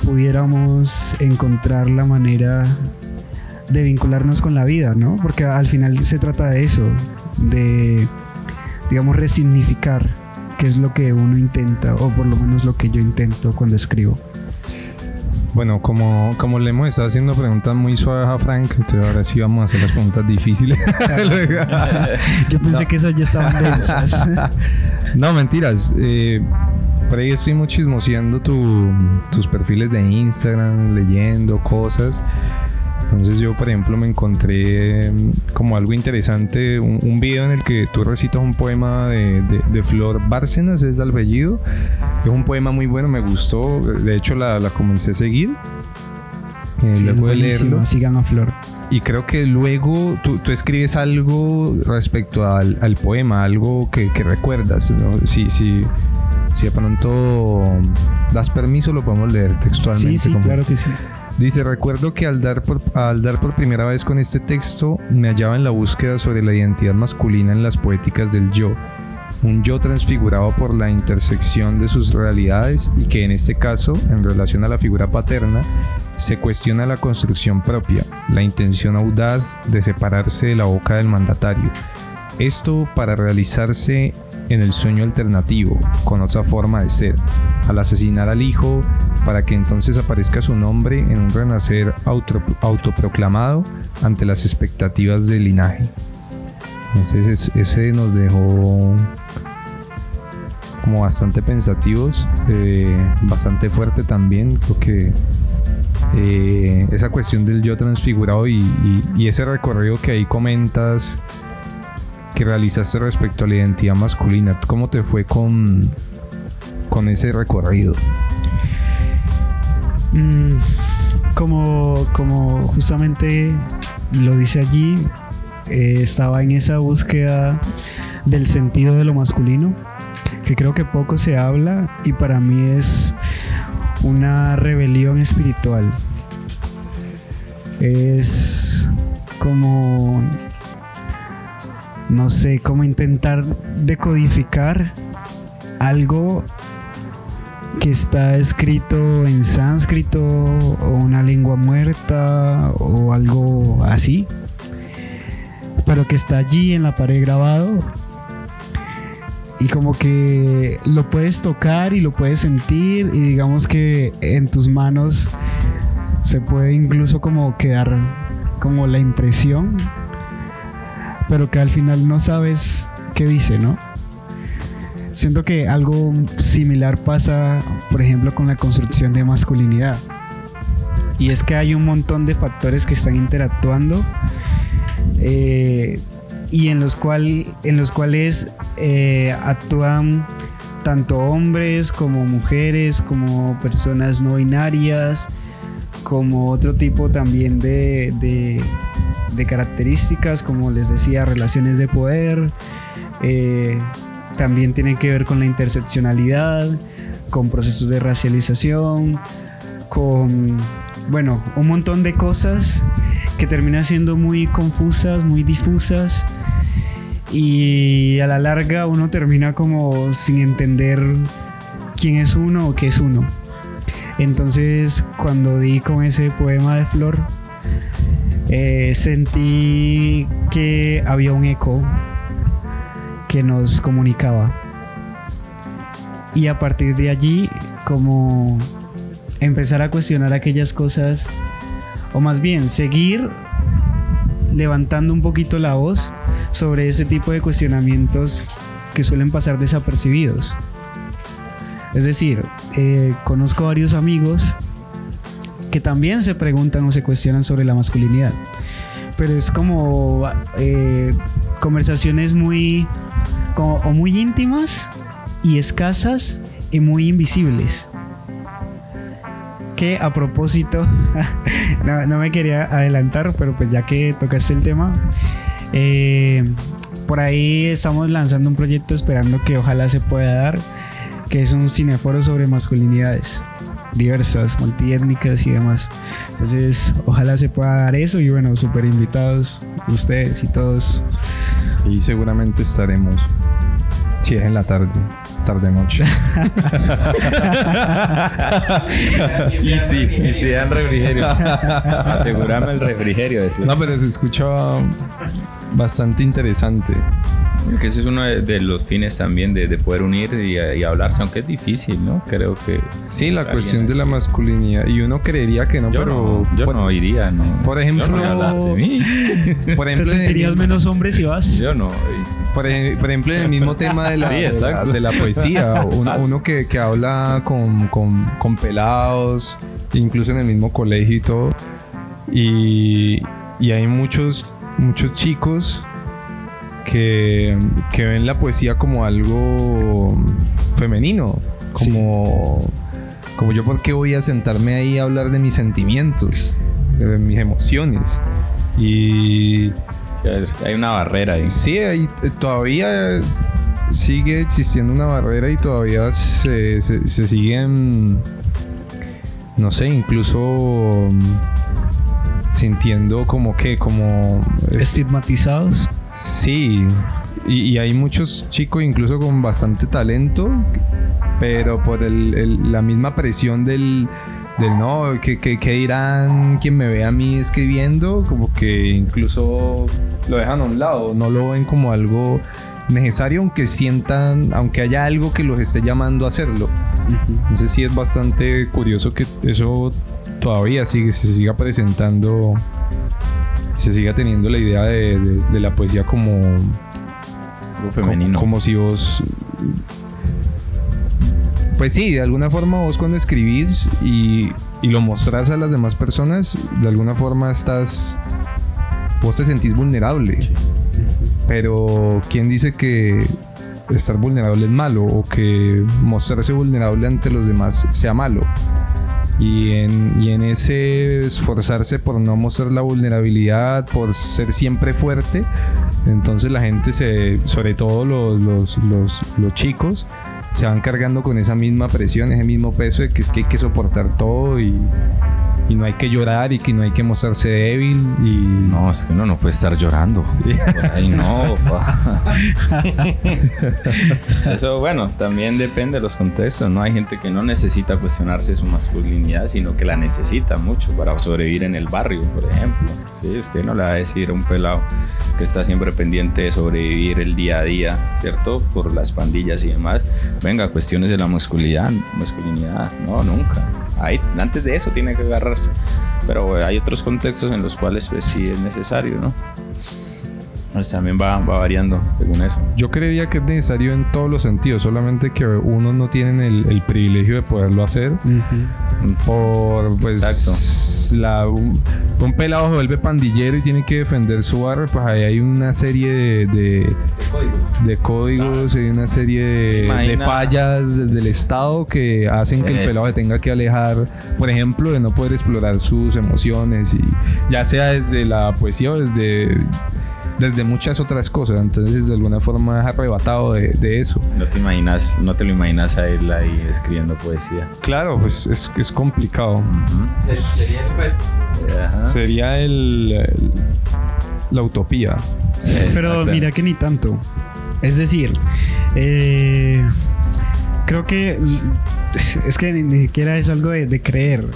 pudiéramos encontrar la manera de vincularnos con la vida, ¿no? Porque al final se trata de eso, de, digamos, resignificar, que es lo que uno intenta, o por lo menos lo que yo intento cuando escribo. Bueno, como le hemos estado haciendo preguntas muy suaves a Frank, entonces ahora sí vamos a hacer las preguntas difíciles. Yo pensé que esas ya estaban densas. No, mentiras. Por ahí estoy chismoseando tus perfiles de Instagram, leyendo cosas. Entonces yo, por ejemplo, me encontré como algo interesante, un video en el que tú recitas un poema de Flor Bárcenas, es el apellido. Es un poema muy bueno, me gustó. De hecho, la comencé a seguir. Sí, luego de leerlo. Sigan a Flor. Y creo que luego tú escribes algo respecto al poema, algo que recuerdas, ¿no? Si de pronto das permiso, lo podemos leer textualmente. Sí, claro que sí. Dice: recuerdo que al dar por primera vez con este texto me hallaba en la búsqueda sobre la identidad masculina en las poéticas del yo, un yo transfigurado por la intersección de sus realidades y que en este caso, en relación a la figura paterna, se cuestiona la construcción propia, la intención audaz de separarse de la boca del mandatario. Esto para realizarse en el sueño alternativo, con otra forma de ser, al asesinar al hijo, para que entonces aparezca su nombre en un renacer autoproclamado ante las expectativas del linaje. Entonces ese nos dejó como bastante pensativos, bastante fuerte también. Creo que esa cuestión del yo transfigurado y ese recorrido que ahí comentas que realizaste respecto a la identidad masculina, ¿cómo te fue con ese recorrido? Como justamente lo dice allí, estaba en esa búsqueda del sentido de lo masculino, que creo que poco se habla, y para mí es una rebelión espiritual. Es como, no sé, como intentar decodificar algo que está escrito en sánscrito o una lengua muerta o algo así, pero que está allí en la pared grabado, y como que lo puedes tocar y lo puedes sentir, y digamos que en tus manos se puede incluso como quedar como la impresión, pero que al final no sabes qué dice, ¿no? Siento que algo similar pasa, por ejemplo, con la construcción de masculinidad. Y es que hay un montón de factores que están interactuando, y en los cuales actúan tanto hombres como mujeres, como personas no binarias, como otro tipo también de características, como les decía, relaciones de poder. También tienen que ver con la interseccionalidad, con procesos de racialización, con, bueno, un montón de cosas que terminan siendo muy confusas, muy difusas, y a la larga uno termina como sin entender quién es uno o qué es uno. Entonces, cuando di con ese poema de Flor, sentí que había un eco que nos comunicaba. Y a partir de allí, como empezar a cuestionar aquellas cosas, o más bien seguir levantando un poquito la voz sobre ese tipo de cuestionamientos que suelen pasar desapercibidos. Es decir, conozco varios amigos que también se preguntan o se cuestionan sobre la masculinidad, pero es como conversaciones muy íntimas y escasas y muy invisibles. Que a propósito, no me quería adelantar, pero pues ya que tocaste el tema, por ahí estamos lanzando un proyecto esperando que ojalá se pueda dar, que es un cineforo sobre masculinidades diversas, multiétnicas y demás. Entonces, ojalá se pueda dar eso y bueno, súper invitados ustedes y todos. Y seguramente estaremos, si es en la tarde-noche. Y si dan refrigerio. Asegurame el refrigerio. Decir. No, pero se escucha bastante interesante. Que ese es uno de los fines también de poder unir y hablarse, aunque es difícil, ¿no? Creo que... Sí, la cuestión de la masculinidad. Y uno creería que no, pero... Yo no iría, ¿no? Por ejemplo... Yo no voy a hablar de mí. Por ejemplo, ¿te sentirías menos hombre si vas? Yo no. Por ejemplo, en el mismo tema de la, Sí, exacto. de la poesía. Uno que habla con pelados, incluso en el mismo colegio y todo. Y hay muchos chicos que ven la poesía como algo femenino, como yo, ¿por qué voy a sentarme ahí a hablar de mis sentimientos, de mis emociones? Y Sí, hay una barrera ahí. sí, todavía sigue existiendo una barrera y todavía se siguen, no sé, incluso sintiendo como Estigmatizados. Sí, y hay muchos chicos incluso con bastante talento, pero por la misma presión del no, que dirán quien me ve a mí escribiendo, como que incluso lo dejan a un lado, no lo ven como algo necesario, aunque haya algo que los esté llamando a hacerlo. Entonces sí es bastante curioso que eso todavía se siga presentando, se siga teniendo la idea de la poesía como Algo femenino. como si vos, pues sí, de alguna forma vos cuando escribís y lo mostrás a las demás personas, de alguna forma vos te sentís vulnerable. Pero ¿quién dice que estar vulnerable es malo o que mostrarse vulnerable ante los demás sea malo? Y en ese esforzarse por no mostrar la vulnerabilidad, por ser siempre fuerte, entonces la gente sobre todo los chicos, se van cargando con esa misma presión, ese mismo peso de que es que hay que soportar todo y no hay que llorar y que no hay que mostrarse débil y... No, es que uno no puede estar llorando. Ay, no, pa. Eso, bueno, también depende de los contextos, ¿no? Hay gente que no necesita cuestionarse su masculinidad, sino que la necesita mucho para sobrevivir en el barrio, por ejemplo. Sí, usted no le va a decir a un pelado que está siempre pendiente de sobrevivir el día a día, ¿cierto? Por las pandillas y demás. Venga, cuestiones de la masculinidad. No, nunca. Antes de eso tiene que agarrarse. Pero hay otros contextos en los cuales pues sí es necesario, ¿no? Pues también va variando según eso. Yo creería que es necesario en todos los sentidos, solamente que unos no tienen el privilegio de poderlo hacer. Por pues Exacto. Un pelado se vuelve pandillero y tiene que defender su barrio, pues ahí hay una serie de códigos, hay una serie de fallas desde el Estado que hacen que el pelado se tenga que alejar, por ejemplo, de no poder explorar sus emociones, y ya sea desde la poesía o desde muchas otras cosas. Entonces de alguna forma es arrebatado de eso. No te lo imaginas a él ahí escribiendo poesía. Claro, pues es complicado. Sería el reto. Sería la utopía. Pero mira que ni tanto. Es decir, creo que es que ni siquiera es algo de creer.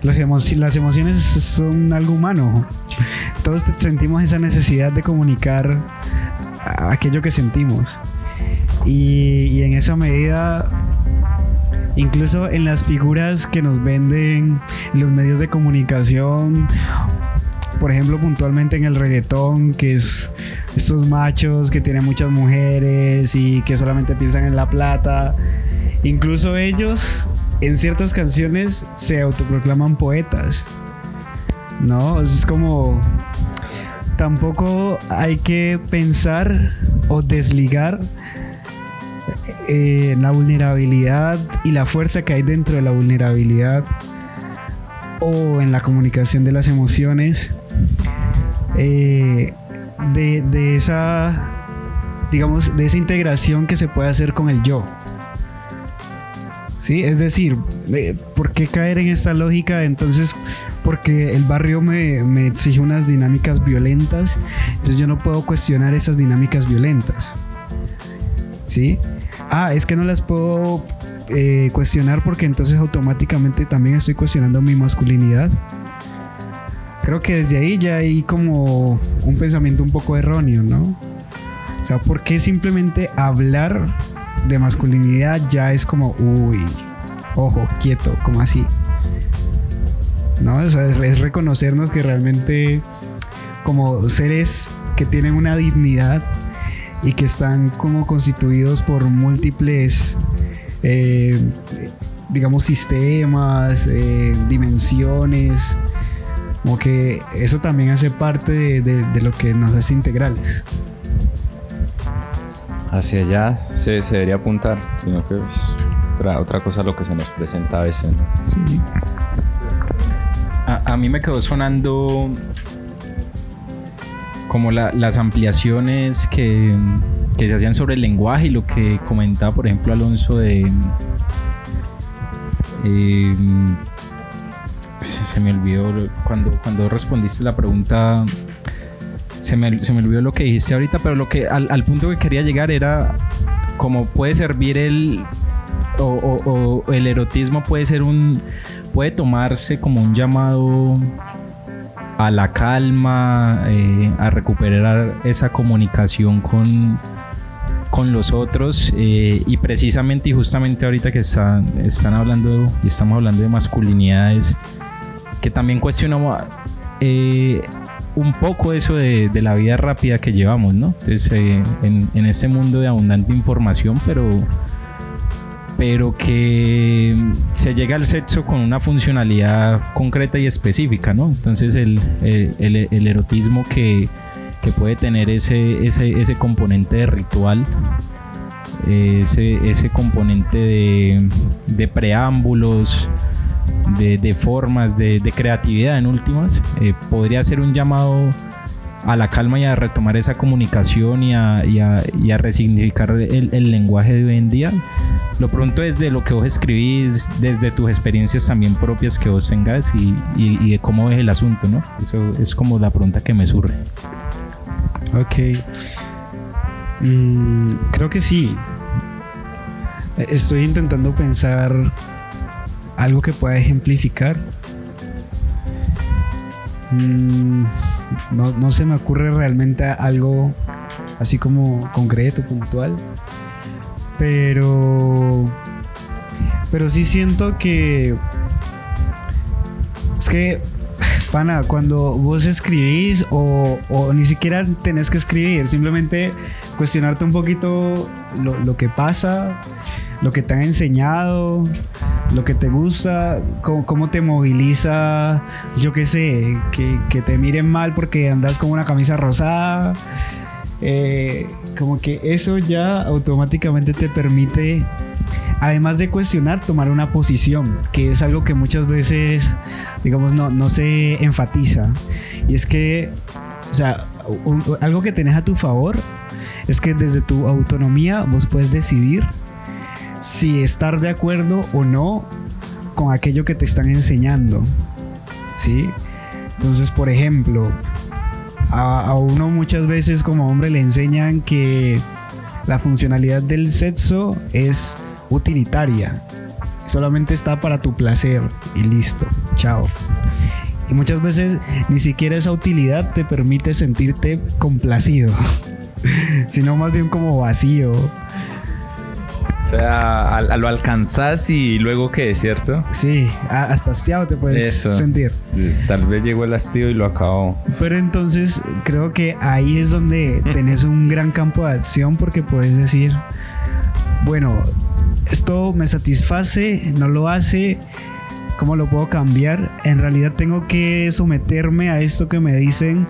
las emociones son algo humano. Todos sentimos esa necesidad de comunicar aquello que sentimos. Y en esa medida, incluso en las figuras que nos venden en los medios de comunicación, por ejemplo, puntualmente en el reggaetón, que es estos machos que tienen muchas mujeres y que solamente piensan en la plata, incluso ellos en ciertas canciones se autoproclaman poetas, ¿no? Es como, tampoco hay que pensar o desligar la vulnerabilidad y la fuerza que hay dentro de la vulnerabilidad o en la comunicación de las emociones, de esa, digamos, de esa integración que se puede hacer con el yo. ¿Sí? Es decir, ¿por qué caer en esta lógica? Entonces, porque el barrio me exige unas dinámicas violentas, entonces yo no puedo cuestionar esas dinámicas violentas. ¿Sí? Es que no las puedo cuestionar porque entonces automáticamente también estoy cuestionando mi masculinidad. Creo que desde ahí ya hay como un pensamiento un poco erróneo, ¿no? O sea, ¿por qué simplemente hablar de masculinidad ya es como, uy, ojo, quieto, como así? ¿No? O sea, es reconocernos que realmente como seres que tienen una dignidad y que están como constituidos por múltiples digamos sistemas, dimensiones, como que eso también hace parte de lo que nos hace integrales. Hacia allá se debería apuntar, sino que es otra cosa lo que se nos presenta a veces, ¿no? Sí. A mí me quedó sonando como las ampliaciones que se hacían sobre el lenguaje y lo que comentaba, por ejemplo, Alonso de... se me olvidó cuando respondiste la pregunta, se me olvidó lo que dijiste ahorita, pero lo que al punto que quería llegar era cómo puede servir el erotismo, puede tomarse como un llamado a la calma, a recuperar esa comunicación con los otros, y precisamente y justamente ahorita que están hablando y estamos hablando de masculinidades, que también cuestionamos un poco eso de la vida rápida que llevamos, ¿no? Entonces, en este mundo de abundante información, pero que se llega al sexo con una funcionalidad concreta y específica, ¿no? Entonces el erotismo que puede tener ese componente de ritual, ese componente de preámbulos, de formas, de creatividad en últimas, podría ser un llamado a la calma y a retomar esa comunicación y a resignificar el lenguaje de hoy en día. Lo pronto desde lo que vos escribís, desde tus experiencias también propias que vos tengas y de cómo ves el asunto, ¿no? Eso es como la pregunta que me surge. Ok. Creo que sí. Estoy intentando pensar algo que pueda ejemplificar. No se me ocurre realmente algo así como concreto, puntual. Pero sí siento que es que, pana, cuando vos escribís o ni siquiera tenés que escribir, simplemente cuestionarte un poquito lo que pasa, lo que te han enseñado, lo que te gusta, cómo te moviliza, yo qué sé, que te miren mal porque andas con una camisa rosada. Como que eso ya automáticamente te permite, además de cuestionar, tomar una posición, que es algo que muchas veces, digamos, no se enfatiza. Y es que, o sea, algo que tenés a tu favor es que desde tu autonomía vos puedes decidir si estar de acuerdo o no con aquello que te están enseñando, ¿sí? Entonces, por ejemplo, a uno muchas veces como hombre le enseñan que la funcionalidad del sexo es utilitaria, solamente está para tu placer y listo, chao. Y muchas veces ni siquiera esa utilidad te permite sentirte complacido, sino más bien como vacío. O sea, lo alcanzás y luego ¿qué? ¿Cierto? Sí, hasta hastiado te puedes sentir. Tal vez llegó el hastío y lo acabó. Pero entonces creo que ahí es donde tenés un gran campo de acción, porque puedes decir, bueno, esto me satisface, no lo hace, ¿cómo lo puedo cambiar? En realidad tengo que someterme a esto que me dicen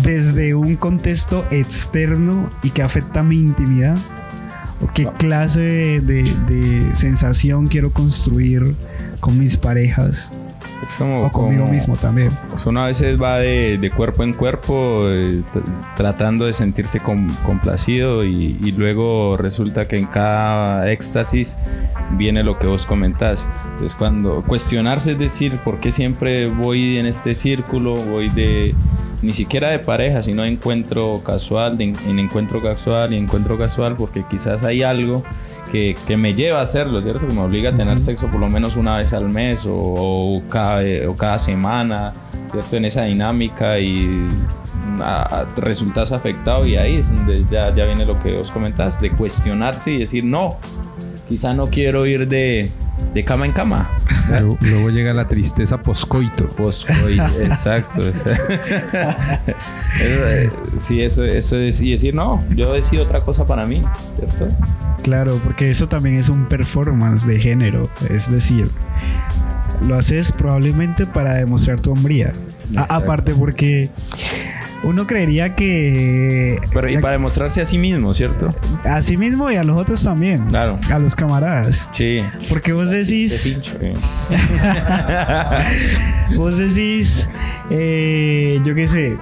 desde un contexto externo y que afecta a mi intimidad. ¿O qué clase de sensación quiero construir con mis parejas? Es como, o conmigo mismo también. Pues uno a veces va de cuerpo en cuerpo tratando de sentirse complacido y luego resulta que en cada éxtasis viene lo que vos comentás. Entonces cuando cuestionarse es decir, ¿por qué siempre voy en este círculo? Voy ni siquiera de pareja, sino de encuentro casual, en encuentro casual y encuentro casual, porque quizás hay algo que me lleva a hacerlo, ¿cierto? Que me obliga a tener sexo por lo menos una vez al mes o cada semana, ¿cierto? En esa dinámica y resultas afectado, y ahí es donde ya viene lo que vos comentás, de cuestionarse y decir, no, quizá no quiero ir de cama en cama. Luego llega la tristeza poscoito. Exacto. Sí, eso es. Y decir, no, yo decido otra cosa para mí, ¿cierto? Claro, porque eso también es un performance de género. Es decir, lo haces probablemente para demostrar tu hombría. Aparte porque uno creería que... Pero y para demostrarse a sí mismo, ¿cierto? A sí mismo y a los otros también. Claro. A los camaradas. Sí. Porque vos decís... Vos decís... yo qué sé...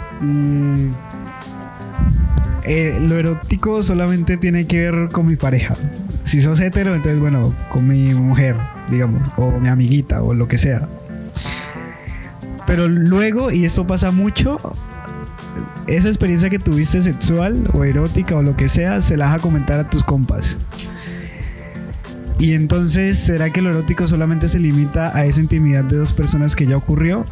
lo erótico solamente tiene que ver con mi pareja. Si sos hetero, entonces bueno, con mi mujer, digamos, o mi amiguita, o lo que sea. Pero luego, y esto pasa mucho, esa experiencia que tuviste sexual o erótica o lo que sea, se la vas a comentar a tus compas. Y entonces, ¿será que lo erótico solamente se limita a esa intimidad de dos personas que ya ocurrió?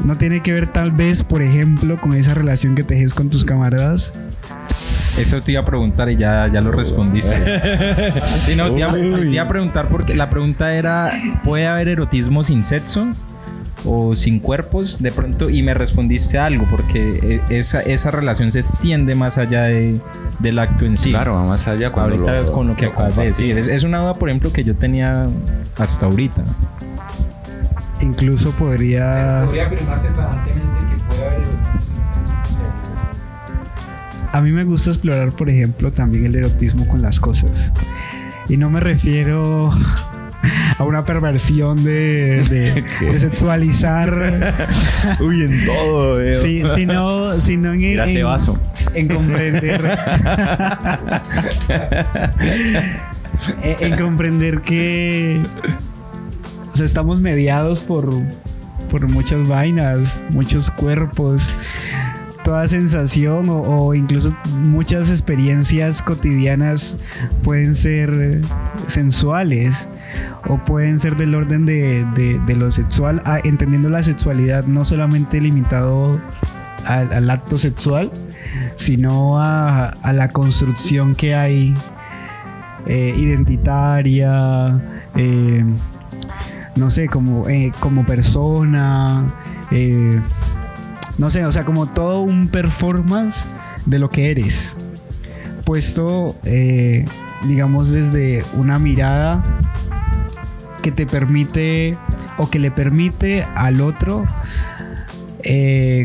¿No tiene que ver tal vez, por ejemplo, con esa relación que tejes con tus camaradas? Eso te iba a preguntar y ya lo respondiste. Sí, no, te iba a preguntar porque la pregunta era, ¿puede haber erotismo sin sexo? O sin cuerpos, de pronto, y me respondiste algo, porque esa relación se extiende más allá del acto en sí. Claro, más allá. Ahorita es con lo que acabas de decir. Es una duda, por ejemplo, que yo tenía hasta ahorita. Incluso podría afirmarse tajantemente que puede haber erotismo. A mí me gusta explorar, por ejemplo, también el erotismo con las cosas. Y no me refiero a una perversión de sexualizar. Uy, en todo, veo. Sí, sino Mira ese vaso. En comprender. En comprender que, o sea, estamos mediados por muchas vainas, muchos cuerpos. Toda sensación o incluso muchas experiencias cotidianas pueden ser sensuales o pueden ser del orden de lo sexual, entendiendo la sexualidad no solamente limitado al acto sexual, sino a la construcción que hay identitaria, no sé, como persona, no sé, o sea, como todo un performance de lo que eres, puesto, digamos, desde una mirada que te permite o que le permite al otro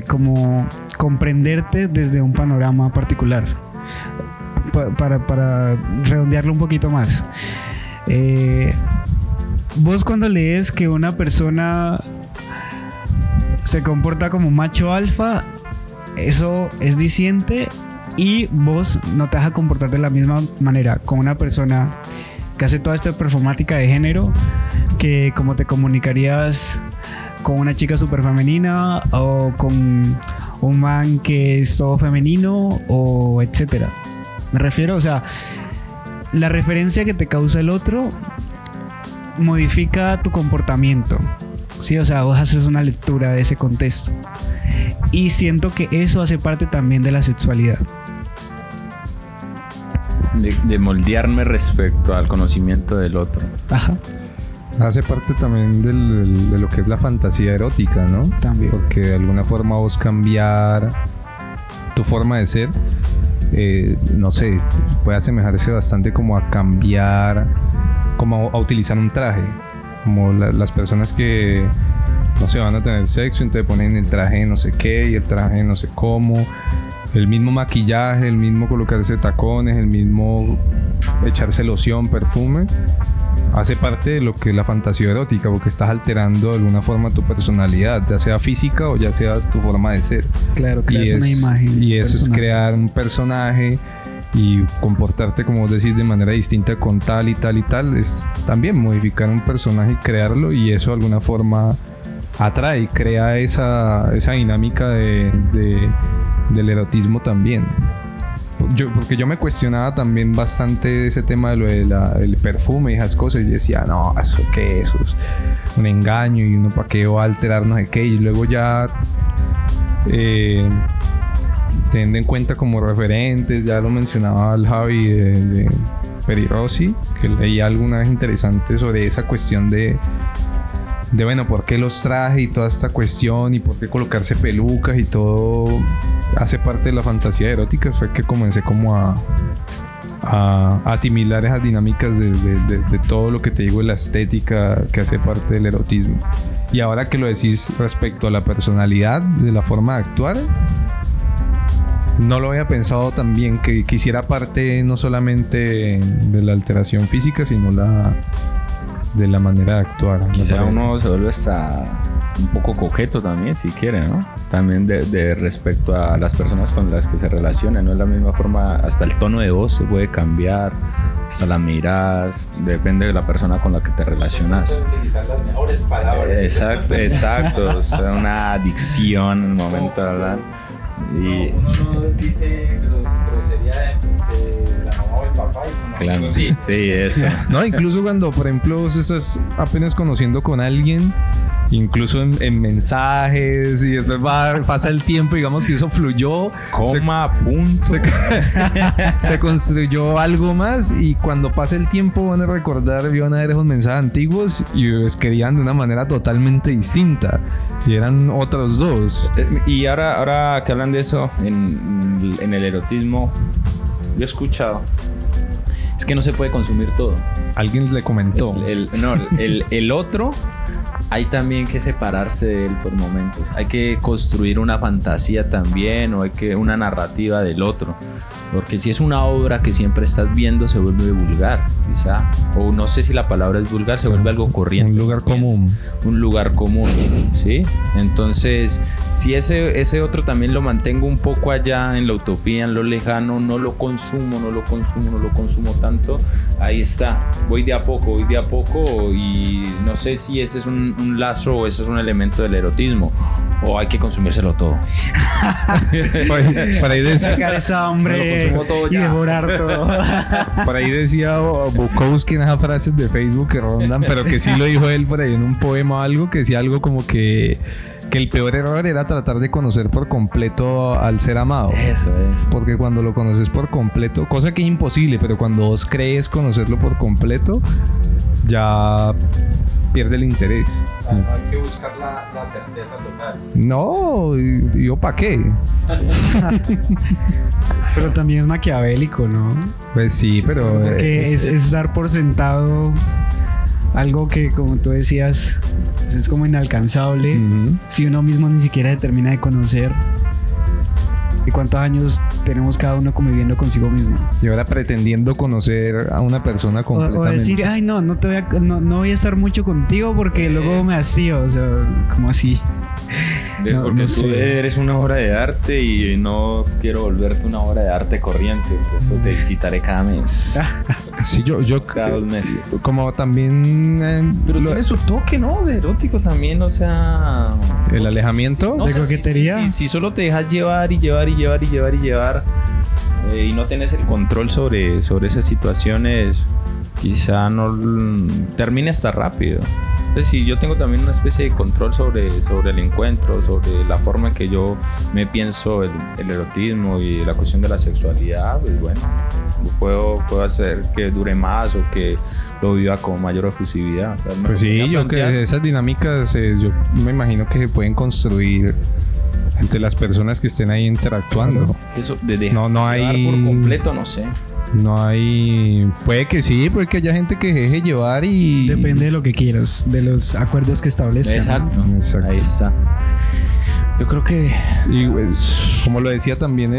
como comprenderte desde un panorama particular. Para redondearlo un poquito más, vos cuando lees que una persona se comporta como macho alfa, eso es diciente, y vos no te vas a comportar de la misma manera con una persona que hace toda esta performática de género, que como te comunicarías con una chica súper femenina o con un man que es todo femenino, o etcétera. Me refiero, o sea, la referencia que te causa el otro modifica tu comportamiento. Sí, o sea, vos haces una lectura de ese contexto. Y siento que eso hace parte también de la sexualidad. De moldearme respecto al conocimiento del otro. Ajá, Hace parte también de lo que es la fantasía erótica, ¿no? también. Porque de alguna forma vos cambiar tu forma de ser, no sé, puede asemejarse bastante como a cambiar, como a utilizar un traje. Como las personas que, no sé, van a tener sexo, entonces ponen el traje de no sé qué y el traje de no sé cómo. El mismo maquillaje, el mismo colocarse tacones, el mismo echarse loción, perfume, hace parte de lo que es la fantasía erótica, porque estás alterando de alguna forma tu personalidad, ya sea física o ya sea tu forma de ser. Claro, creas una imagen. Y eso es personal. crear un personaje y comportarte, como vos decís, de manera distinta con tal y tal y tal. Es también modificar un personaje y crearlo, y eso de alguna forma atrae, crea esa dinámica del erotismo también. Porque yo me cuestionaba también bastante ese tema de lo del perfume y esas cosas, y decía, no, ¿eso qué es? Eso es un engaño, y uno para qué va a alterar no sé qué. Y luego ya teniendo en cuenta como referentes, ya lo mencionaba el Javi de Peri Rossi, que leí alguna vez interesante sobre esa cuestión de bueno, por qué los trajes y toda esta cuestión, y por qué colocarse pelucas y todo hace parte de la fantasía erótica. Fue que comencé como a asimilar esas dinámicas de todo lo que te digo, de la estética que hace parte del erotismo. Y ahora que lo decís respecto a la personalidad, de la forma de actuar, no lo había pensado tan bien, que hiciera parte no solamente de la alteración física, sino de la manera de actuar. Quizá uno se vuelve hasta un poco coqueto también, si quiere, ¿no? También de respecto a las personas con las que se relaciona. No es la misma forma, hasta el tono de voz se puede cambiar, hasta las miradas, depende de la persona con la que te relacionas. Utilizar las mejores palabras. Exacto, o sea, una adicción en el momento de hablar. Y Uno no dice grosería de la mamá o el papá. claro, sí, eso. No, incluso cuando, por ejemplo, vos estás apenas conociendo con alguien, incluso en mensajes, y después pasa el tiempo, digamos que eso fluyó, Coma, punto. se construyó algo más, y cuando pase el tiempo van a recordar y van a ver esos mensajes antiguos y escribían de una manera totalmente distinta, y eran otros dos. Y ahora que hablan de eso, en el erotismo, yo he escuchado, es que no se puede consumir todo. Alguien le comentó. El otro, hay también que separarse de él por momentos. Hay que construir una fantasía también, o una narrativa del otro. Porque si es una obra que siempre estás viendo, se vuelve vulgar, quizá. O no sé si la palabra es vulgar, se vuelve algo corriente. Un lugar común. Un lugar común, ¿sí? Entonces, si ese otro también lo mantengo un poco allá en la utopía, en lo lejano, no lo consumo tanto, ahí está. Voy de a poco, y no sé si ese es un lazo o ese es un elemento del erotismo, o hay que consumírselo todo. Por ahí decía, Sacar esa hambre Lo consumo todo y ya. devorar todo. por ahí decía Bukowski en esas frases de Facebook que rondan, pero que sí lo dijo él por ahí en un poema o algo, que decía algo como que el peor error era tratar de conocer por completo al ser amado. Eso. Porque cuando lo conoces por completo, cosa que es imposible, pero cuando vos crees conocerlo por completo, ya pierde el interés. No hay que buscar la certeza total. No, ¿y yo para qué? Pero también es maquiavélico, ¿no? Pues sí, pero Porque es dar por sentado algo que, como tú decías, es como inalcanzable. Ujú. Si uno mismo ni siquiera termina de conocer. ¿Y cuántos años tenemos cada uno conviviendo consigo mismo? Y ahora pretendiendo conocer a una persona O completamente. decir, ay, no voy a estar mucho contigo porque luego me hastío. O sea, como así. No, Porque no tú sé. eres una obra de arte y no quiero volverte una obra de arte corriente, por eso te visitaré cada mes. Sí, yo Cada 2 meses. como también Pero tiene su toque, ¿no? De erótico también, o sea... el alejamiento. No, ¿De o sea, coquetería? Si solo te dejas llevar y no tienes el control sobre esas situaciones, quizá no termine hasta rápido. Entonces, si yo tengo también una especie de control sobre el encuentro, sobre la forma en que yo me pienso el erotismo y la cuestión de la sexualidad, pues bueno, puedo hacer que dure más o que lo viva con mayor efusividad. O sea, Pues sí, yo que esas dinámicas yo me imagino que se pueden construir entre las personas que estén ahí interactuando. Eso de No hay por completo, no sé. No hay... Puede que sí, puede que haya gente que deje llevar y... Depende de lo que quieras, de los acuerdos que establezcan. Exacto. Exacto. Ahí está. Yo creo que... Y pues, como lo decía también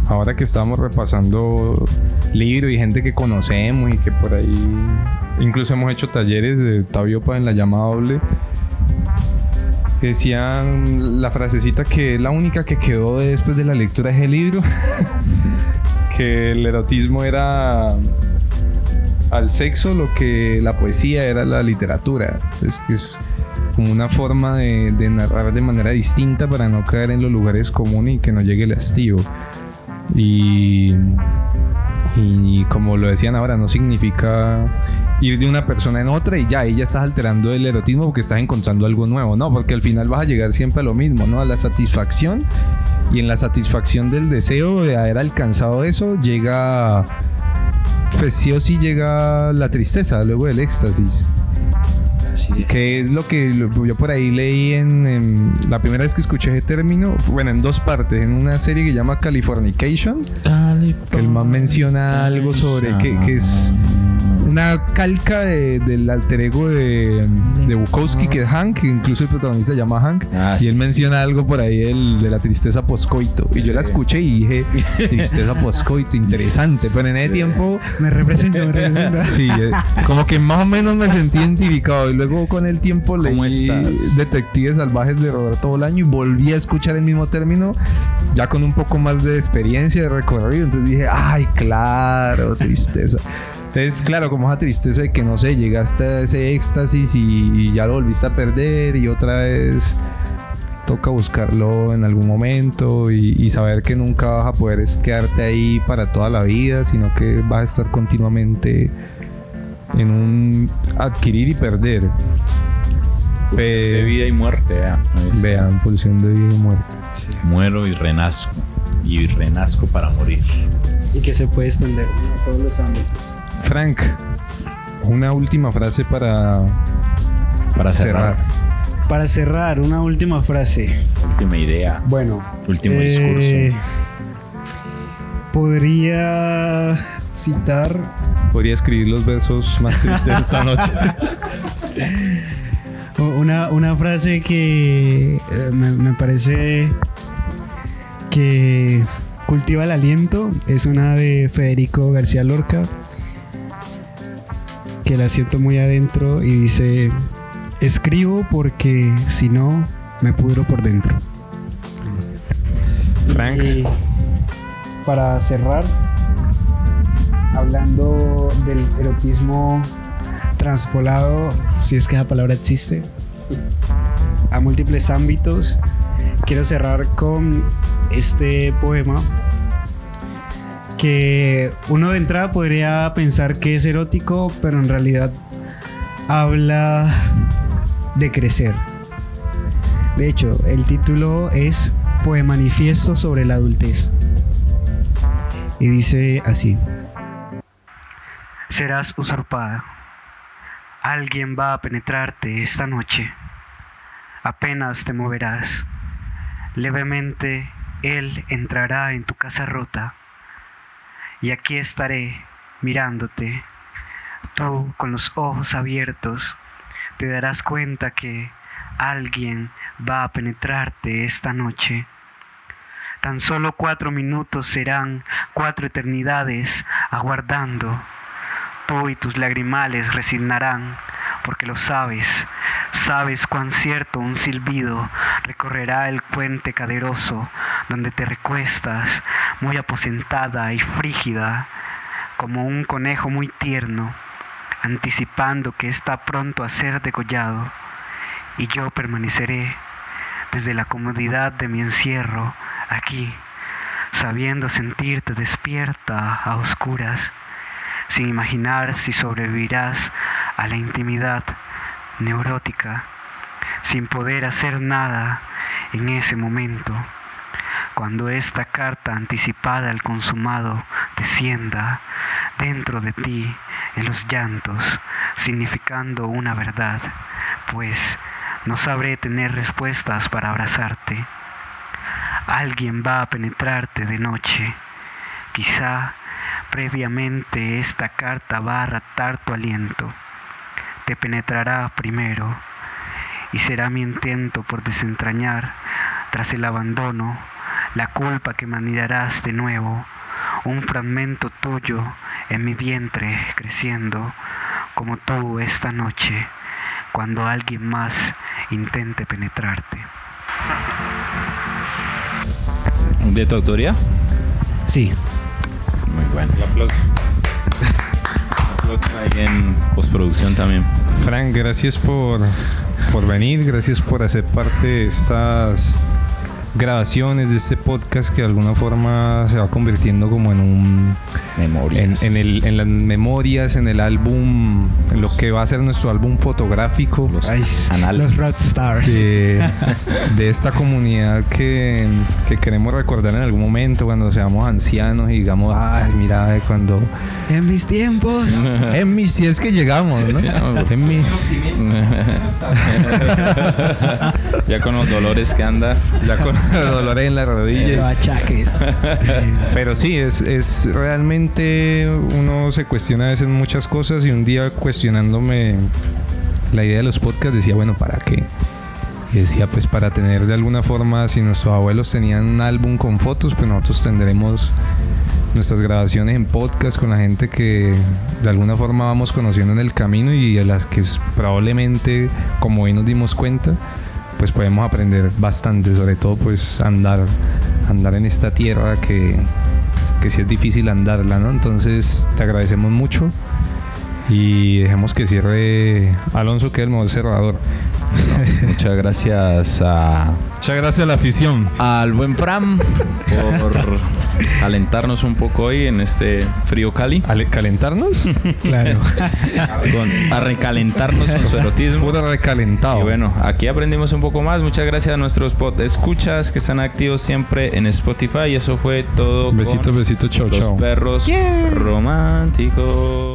ahora que estábamos repasando libros y gente que conocemos y que por ahí... Incluso hemos hecho talleres de Tabiopa en la llamada doble. Que decían la frasecita que es la única que quedó después de la lectura de ese libro. Que el erotismo era al sexo lo que la poesía era la literatura. Entonces que es como una forma de narrar de manera distinta para no caer en los lugares comunes y que no llegue el hastío. Y como lo decían ahora, no significa ir de una persona en otra y ya estás alterando el erotismo porque estás encontrando algo nuevo, ¿no? Porque al final vas a llegar siempre a lo mismo, ¿no? A la satisfacción, y en la satisfacción del deseo de haber alcanzado eso llega, pues sí o sí llega la tristeza luego del éxtasis. Así es. Que es lo que yo por ahí leí en la primera vez que escuché ese término, bueno, en dos partes, en una serie que se llama Californication, que el man menciona algo sobre que es una calca del alter ego de Bukowski, que es Hank, que incluso el protagonista se llama Hank, y él menciona algo por ahí de la tristeza poscoito, y yo la escuché y dije, tristeza poscoito, interesante, pero en ese tiempo Me representa. sí, como que más o menos me sentí identificado, y luego con el tiempo ¿Cómo leí estás? Detectives Salvajes de Roberto Bolaño y volví a escuchar el mismo término ya con un poco más de experiencia de recorrido. Entonces dije, ay, claro, tristeza. Entonces, claro, como esa tristeza de que no sé, llegaste a ese éxtasis y ya lo volviste a perder y otra vez toca buscarlo en algún momento y saber que nunca vas a poder quedarte ahí para toda la vida, sino que vas a estar continuamente en un adquirir y perder. De vida y muerte, Vean, pulsión de vida y muerte. Sí. Muero y renazco para morir. Y que se puede extender a todos los ámbitos. Frank, una última frase para cerrar. Para cerrar, una última frase. Última idea. Bueno. Último discurso. Podría citar... Podría escribir los versos más tristes de esta noche. Una frase que me parece que cultiva el aliento es una de Federico García Lorca, que la siento muy adentro y dice: escribo porque si no me pudro por dentro. Frank, Y para cerrar, hablando del erotismo transpolado, si es que esa palabra existe, a múltiples ámbitos, quiero cerrar con este poema que uno de entrada podría pensar que es erótico, pero en realidad habla de crecer. De hecho, el título es Poemanifiesto sobre la adultez y dice así: serás usurpada. Alguien va a penetrarte esta noche. Apenas te moverás. Levemente él entrará en tu casa rota. Y aquí estaré mirándote. Tú, con los ojos abiertos, te darás cuenta que alguien va a penetrarte esta noche. Tan solo 4 minutos serán 4 eternidades aguardando. Tú y tus lagrimales resignarán, porque lo sabes. Sabes cuán cierto un silbido recorrerá el puente caderoso donde te recuestas, muy aposentada y frígida, como un conejo muy tierno, anticipando que está pronto a ser degollado. Y yo permaneceré desde la comodidad de mi encierro aquí, sabiendo sentirte despierta a oscuras. sin imaginar si sobrevivirás a la intimidad neurótica, sin poder hacer nada en ese momento. Cuando esta carta anticipada al consumado descienda dentro de ti en los llantos, significando una verdad, pues no sabré tener respuestas para abrazarte. Alguien va a penetrarte de noche. Quizá previamente esta carta va a raptar tu aliento. Te penetrará primero y será mi intento por desentrañar, tras el abandono, la culpa que me anidarás de nuevo, un fragmento tuyo en mi vientre creciendo, como tú esta noche, cuando alguien más intente penetrarte. ¿De tu autoría? Sí. Muy bueno. El aplauso. Ahí en postproducción también. Frank, gracias por venir, gracias por hacer parte de estas grabaciones, de este podcast que de alguna forma se va convirtiendo como en un... Memorias. En las memorias, en el álbum, en lo que va a ser nuestro álbum fotográfico. Los Los rockstars. De esta comunidad que queremos recordar en algún momento cuando seamos ancianos y digamos, ay, mira, cuando... En mis tiempos. En mis, si es que llegamos, ¿no? Sí, En mi... Ya con los dolores que anda. Ya con dolores en la rodilla. Achaques. Pero sí, es realmente uno se cuestiona a veces muchas cosas y un día cuestionándome la idea de los podcasts decía, bueno, ¿para qué? Y decía, pues para tener de alguna forma, si nuestros abuelos tenían un álbum con fotos, pues nosotros tendremos nuestras grabaciones en podcast con la gente que de alguna forma vamos conociendo en el camino y a las que probablemente, como hoy nos dimos cuenta, pues podemos aprender bastante, sobre todo pues andar en esta tierra que sí es difícil andarla, ¿no? Entonces te agradecemos mucho y dejemos que cierre Alonso, que es el mejor cerrador. Muchas gracias a la afición. al buen Fram por calentarnos un poco hoy en este frío Cali. ¿Calentarnos? Claro. A recalentarnos con su erotismo. Puro recalentado. Y bueno, aquí aprendimos un poco más. Muchas gracias a nuestros escuchas que están activos siempre en Spotify. Y eso fue todo. Besito, chau, Los chau. perros románticos.